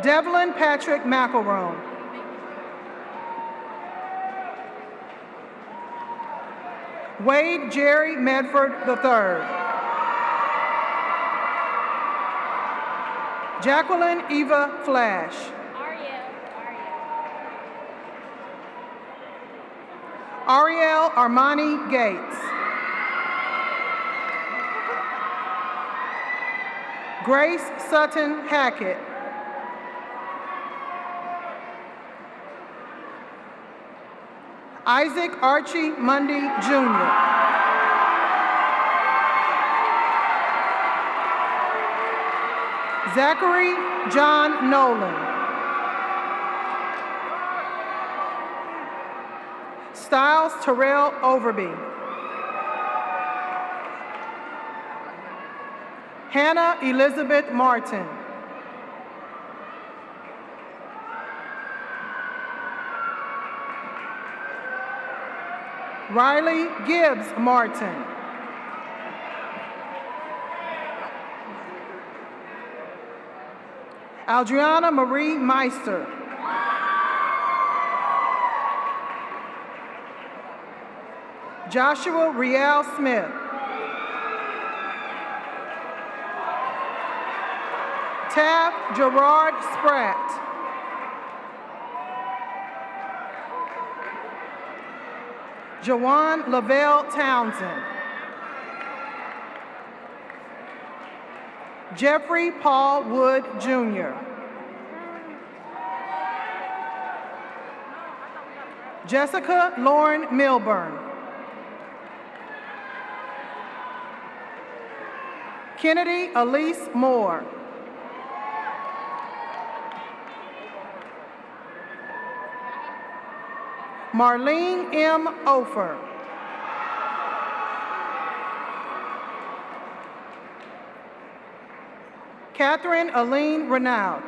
Devlin Patrick McElroy. Wade Jerry Medford III. Jacqueline Eva Flash. Ariel Armani Gates. Grace Sutton Hackett. Isaac Archie Mundy, Jr. Zachary John Nolan. Styles Terrell Overby. Hannah Elizabeth Martin. Riley Gibbs Martin. Adriana Marie Meister. Joshua Riel Smith. Tav Gerard Spratt. Jawan Lavelle Townsend. Jeffrey Paul Wood, Jr. Jessica Lauren Milburn. Kennedy Elise Moore. Marlene M. Ofer. Catherine Aline Renaud.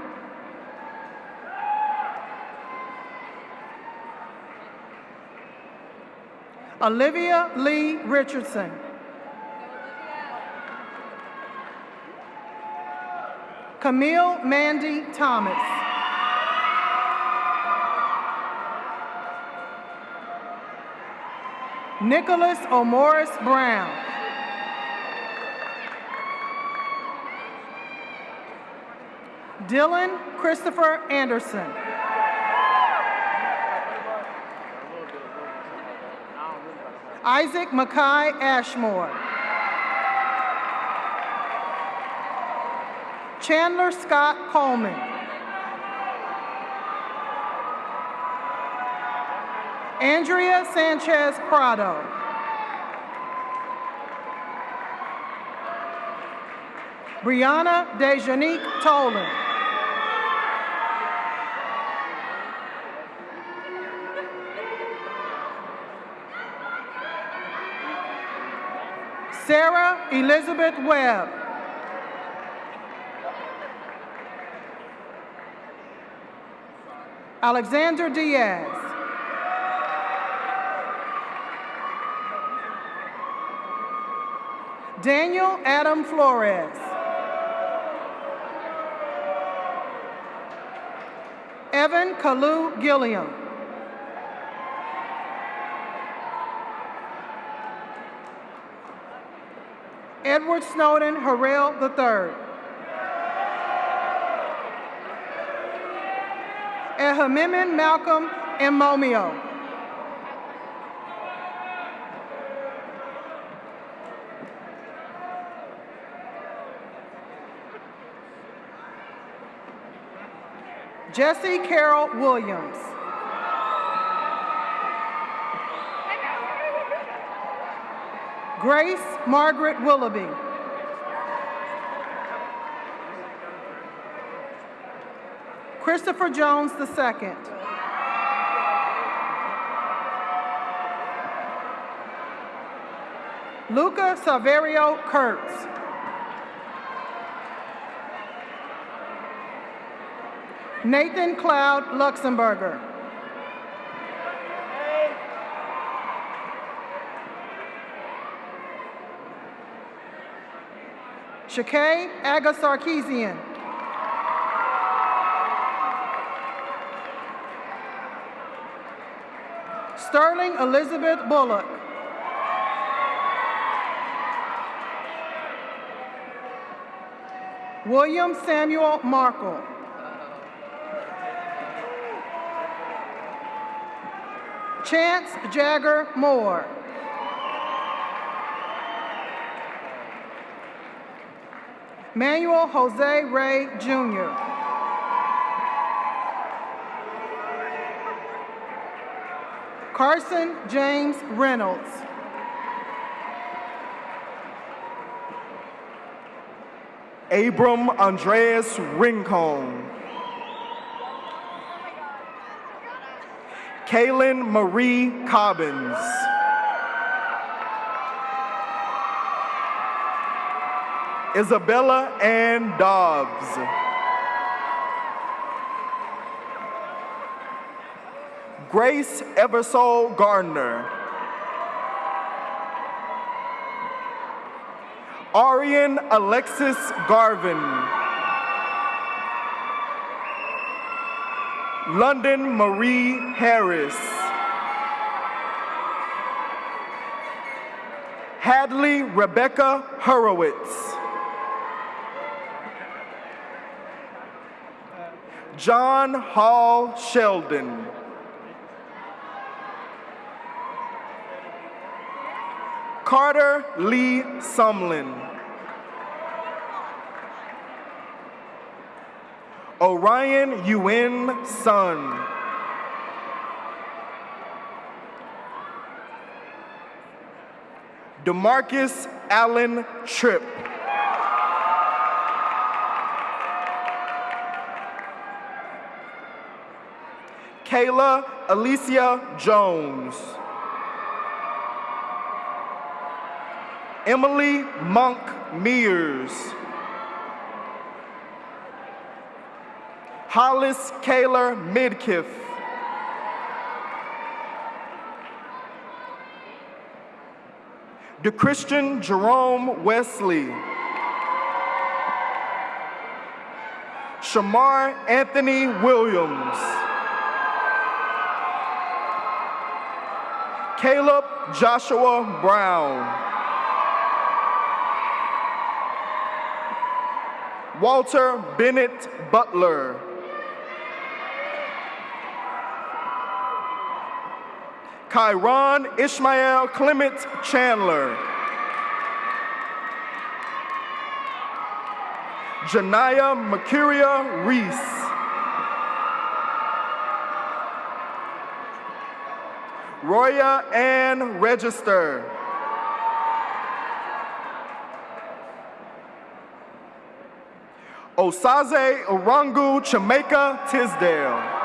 Olivia Lee Richardson. Camille Mandy Thomas. Nicholas O'Morris Brown. Dylan Christopher Anderson. Isaac Mackay Ashmore. Chandler Scott Coleman. Andrea Sanchez Prado. Brianna Dejanique Tolan. Sarah Elizabeth Webb. Alexander Diaz. Daniel Adam Flores. Evan Kalu Gilliam. Edward Snowden Harrell III. Ehimimin Malcolm Momio. Jesse Carol Williams. Grace Margaret Willoughby. Christopher Jones II. Luca Saverio Kurtz. Nathan Cloud Luxemburger. Shakay Aga Sarkeesian. Sterling Elizabeth Bullock. William Samuel Markle. Chance Jagger Moore. Manuel Jose Ray, Jr. Carson James Reynolds. Abram Andreas Rincon. Kaylin Marie Cobbins. Isabella Ann Dobbs. Grace Eversole Gardner. Arian Alexis Garvin. London Marie Harris. Hadley Rebecca Hurwitz. John Hall Sheldon. Carter Lee Sumlin. Orion Yuen Sun. DeMarcus Allen Tripp. Kayla Alicia Jones. Emily Monk Mears. Hollis Kaler Midkiff. DeChristian Jerome Wesley. Shamar Anthony Williams. Caleb Joshua Brown. Walter Bennett Butler. Kyron Ishmael Clement Chandler. Janiyah Mercuria Reese. Roya Ann Register. Osaze Orangu Chameka Tisdale.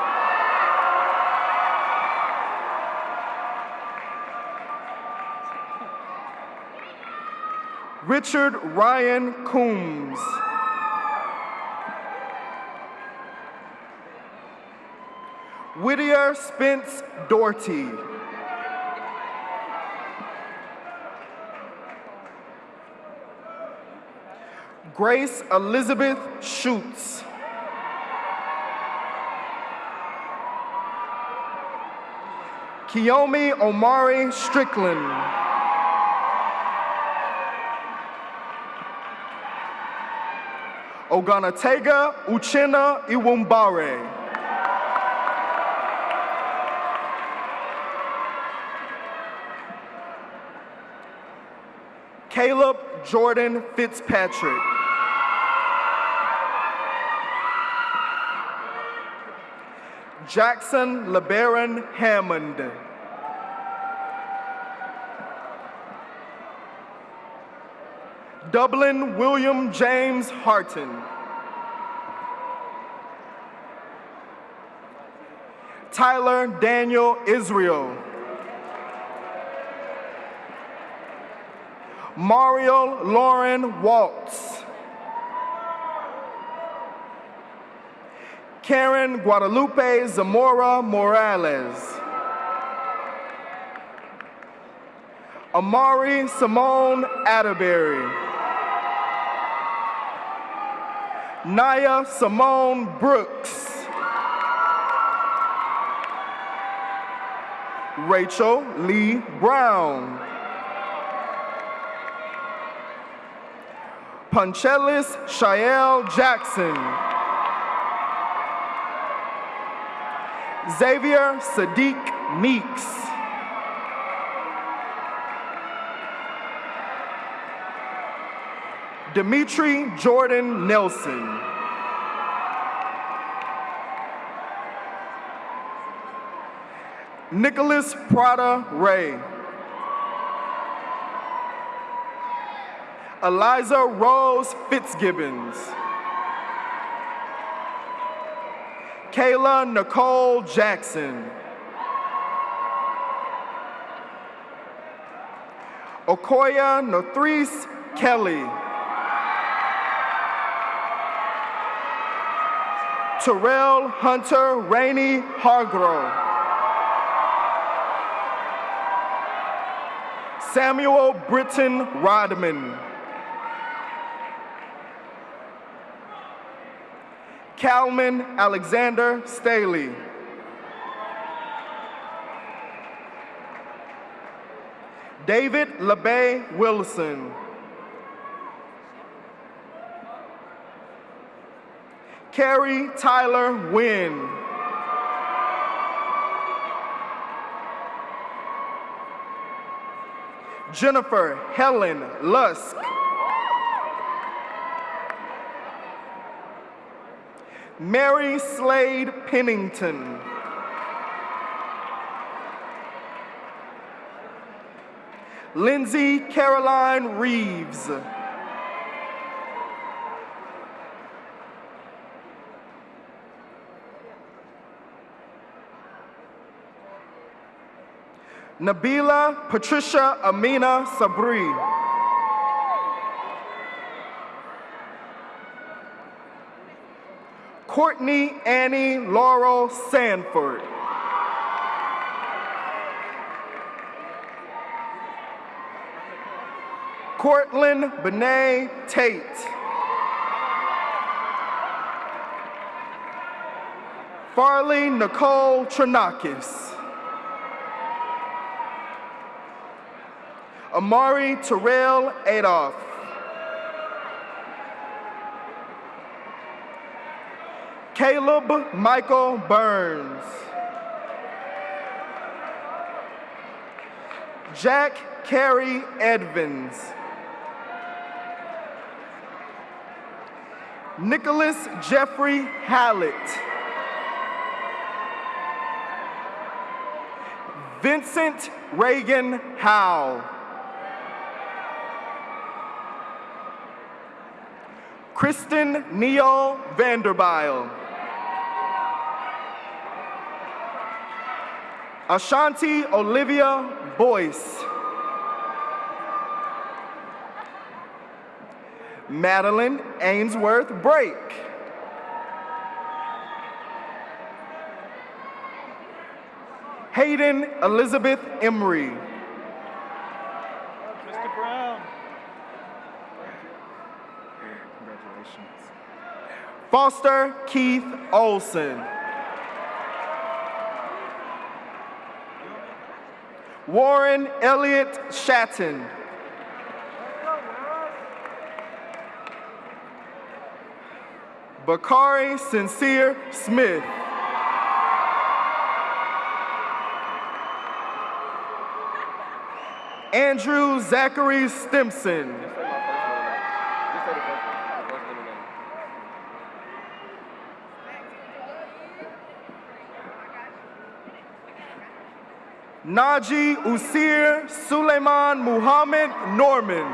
Richard Ryan Coombs. Whittier Spence Doherty. Grace Elizabeth Schutz. Kiyomi Omari Strickland. Oganatega Uchenna Iwumbare. Caleb Jordan Fitzpatrick. Jackson LeBaron Hammond. Dublin William James Harton. Tyler Daniel Israel. Mario Lauren Waltz. Karen Guadalupe Zamora Morales. Amari Simone Atterbury. Naya Simone Brooks. Rachel Lee Brown. Punchelis Shael Jackson. Xavier Sadiq Meeks. Dimitri Jordan Nelson. Nicholas Prada Ray. Eliza Rose Fitzgibbons. Kayla Nicole Jackson. Okoya Nothris Kelly. Terrell Hunter Rainey Hargrove. Samuel Britton Rodman. Calman Alexander Staley. David LeBay Wilson. Carrie Tyler Wynn. Jennifer Helen Lusk. Mary Slade Pennington. Lindsay Caroline Reeves. Nabila Patricia Amina Sabri. Courtney Annie Laurel Sanford. Cortland Benet Tate. Farley Nicole Trinakis. Amari Terrell Adolph. Caleb Michael Burns. Jack Carey Edmonds. Nicholas Jeffrey Hallett. Vincent Reagan Howe. Kristen Neal Vanderbile. Ashanti Olivia Boyce. Madeline Ainsworth Brake. Hayden Elizabeth Emery. Mr. Brown. Congratulations. Foster Keith Olson. Warren Elliott Shatton. Bakari Sincere Smith. Andrew Zachary Stimson. Naji Usir Suleiman Muhammad Norman.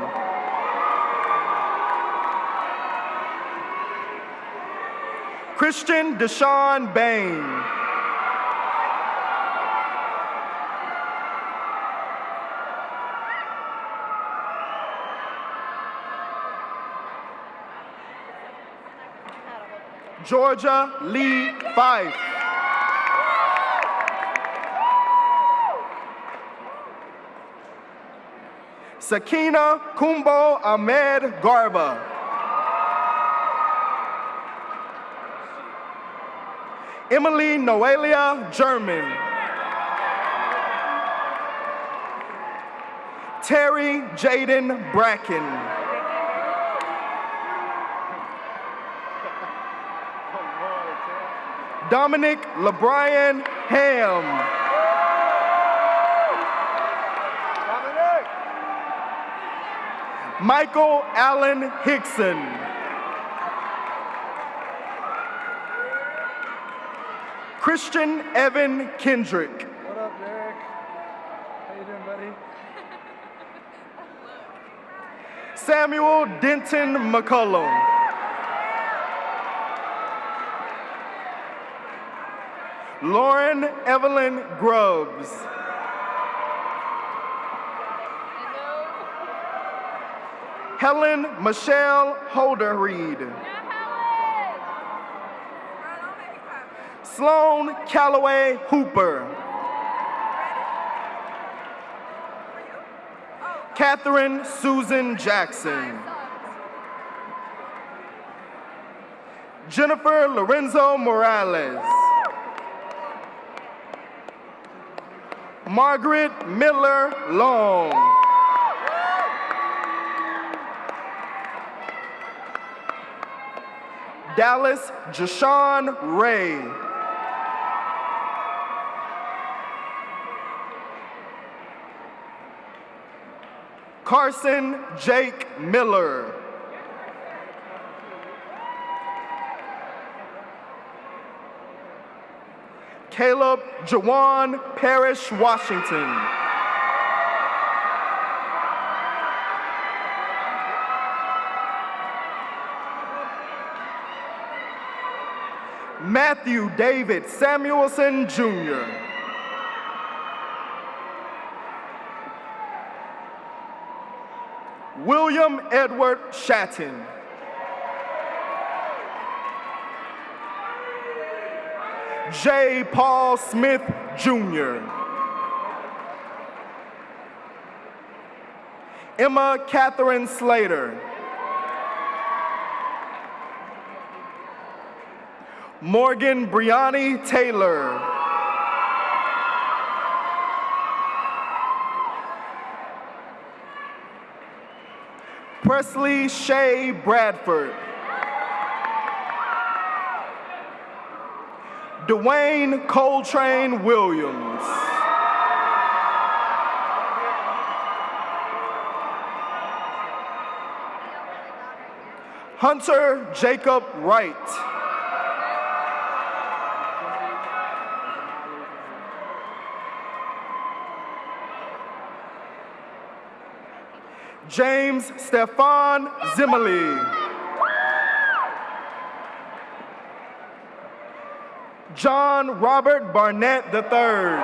Christian Deshaun Bain. Georgia Lee Fife. Sakina Kumbo Ahmed Garba. Emily Noelia German. Terry Jaden Bracken. Dominic LeBrian Ham. Michael Allen Hickson. Christian Evan Kendrick. What up, Derek? How you doing, buddy? Samuel Denton McCullum. Lauren Evelyn Grubbs. Helen Michelle Holderreed. Sloan Calloway Hooper. Catherine Susan Jackson. Jennifer Lorenzo Morales. Margaret Miller Long. Dallas Jashawn Ray. Carson Jake Miller. Caleb Jawan Parrish Washington. Matthew David Samuelson, Jr. William Edward Shatton. J. Paul Smith, Jr. Emma Catherine Slater. Morgan Brianni Taylor. Presley Shay Bradford. Dwayne Coltrane Williams. Hunter Jacob Wright. James Stefan Zimmerly. John Robert Barnett III.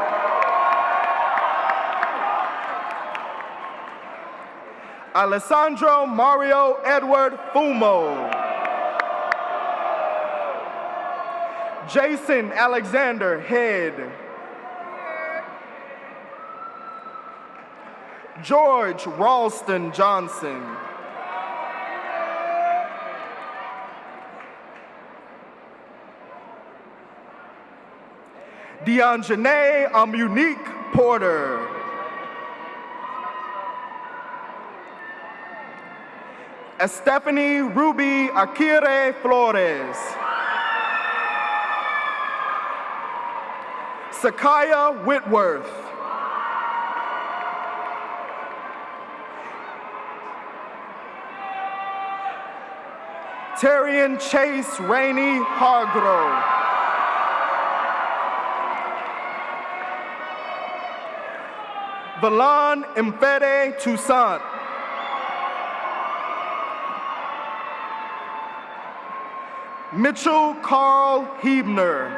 Alessandro Mario Edward Fumo. Jason Alexander Head. George Ralston Johnson. Deanjanae Amunique Porter. Stephanie Ruby Akire Flores. Sakaya Whitworth. Terrian Chase Rainey Hargrove. Valon Mfede Toussaint. Mitchell Carl Hebner.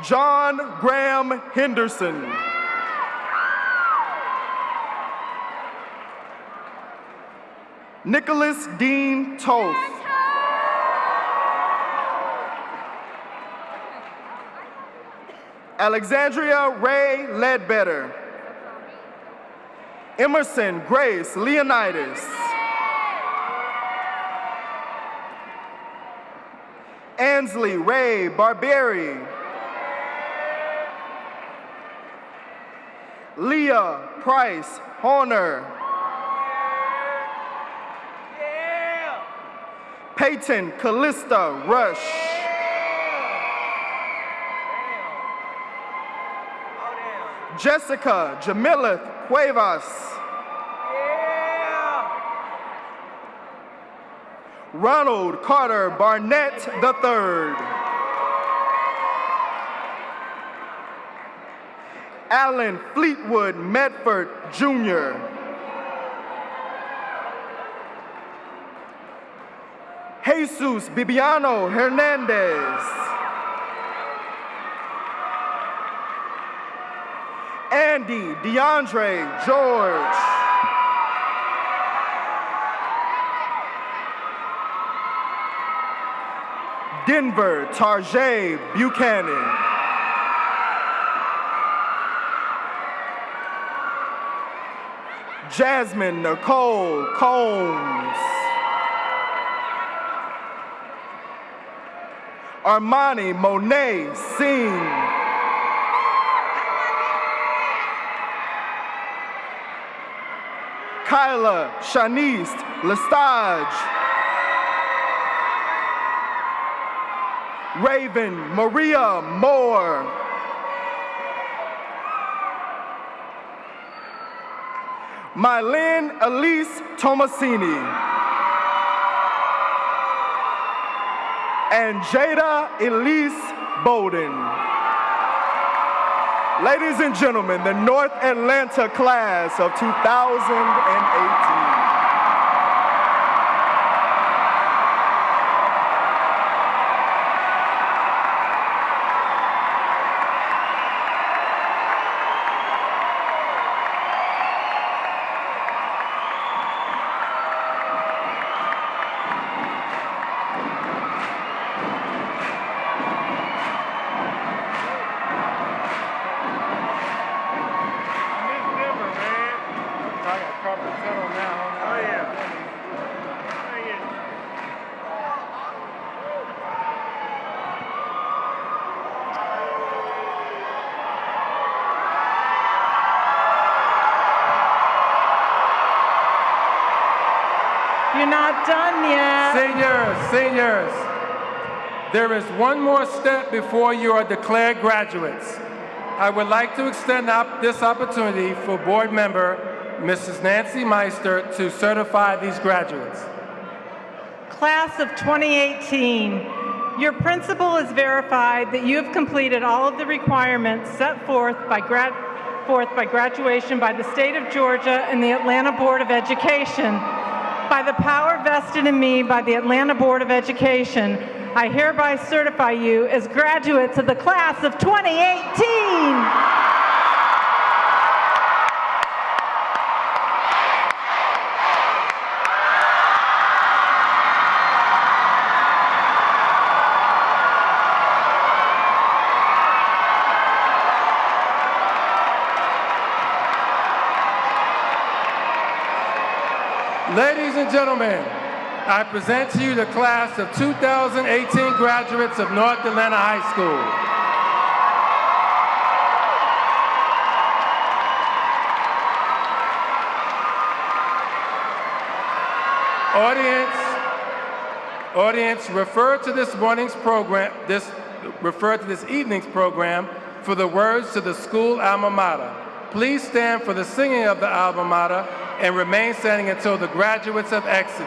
John Graham Henderson. Nicholas Dean Toth. Alexandria Ray Ledbetter. Emerson Grace Leonidas. Ansley Ray Barberi. Leah Price Horner. Peyton Callista Rush. Jessica Jamilith Cuevas. Ronald Carter Barnett III. Alan Fleetwood Medford Jr. Jesus Bibiano Hernandez. Andy DeAndre George. Denver Tarjay Buchanan. Jasmine Nicole Combs. Armani Monet Singh. Kyla Shanice Lestage. Raven Maria Moore. Mylene Elise Tomasini. And Jada Elise Bowden. Ladies and gentlemen, the North Atlanta class of 2018. You're not done yet. Seniors, there is one more step before you are declared graduates. I would like to extend this opportunity for board member Mrs. Nancy Meister to certify these graduates. Class of 2018, your principal has verified that you have completed all of the requirements set forth by graduation by the state of Georgia and the Atlanta Board of Education. By the power vested in me by the Atlanta Board of Education, I hereby certify you as graduates of the class of 2018. Ladies and gentlemen, I present to you the class of 2018 graduates of North Atlanta High School. Audience, refer to this evening's program for the words to the school alma mater. Please stand for the singing of the alma mater and remain standing until the graduates have exited.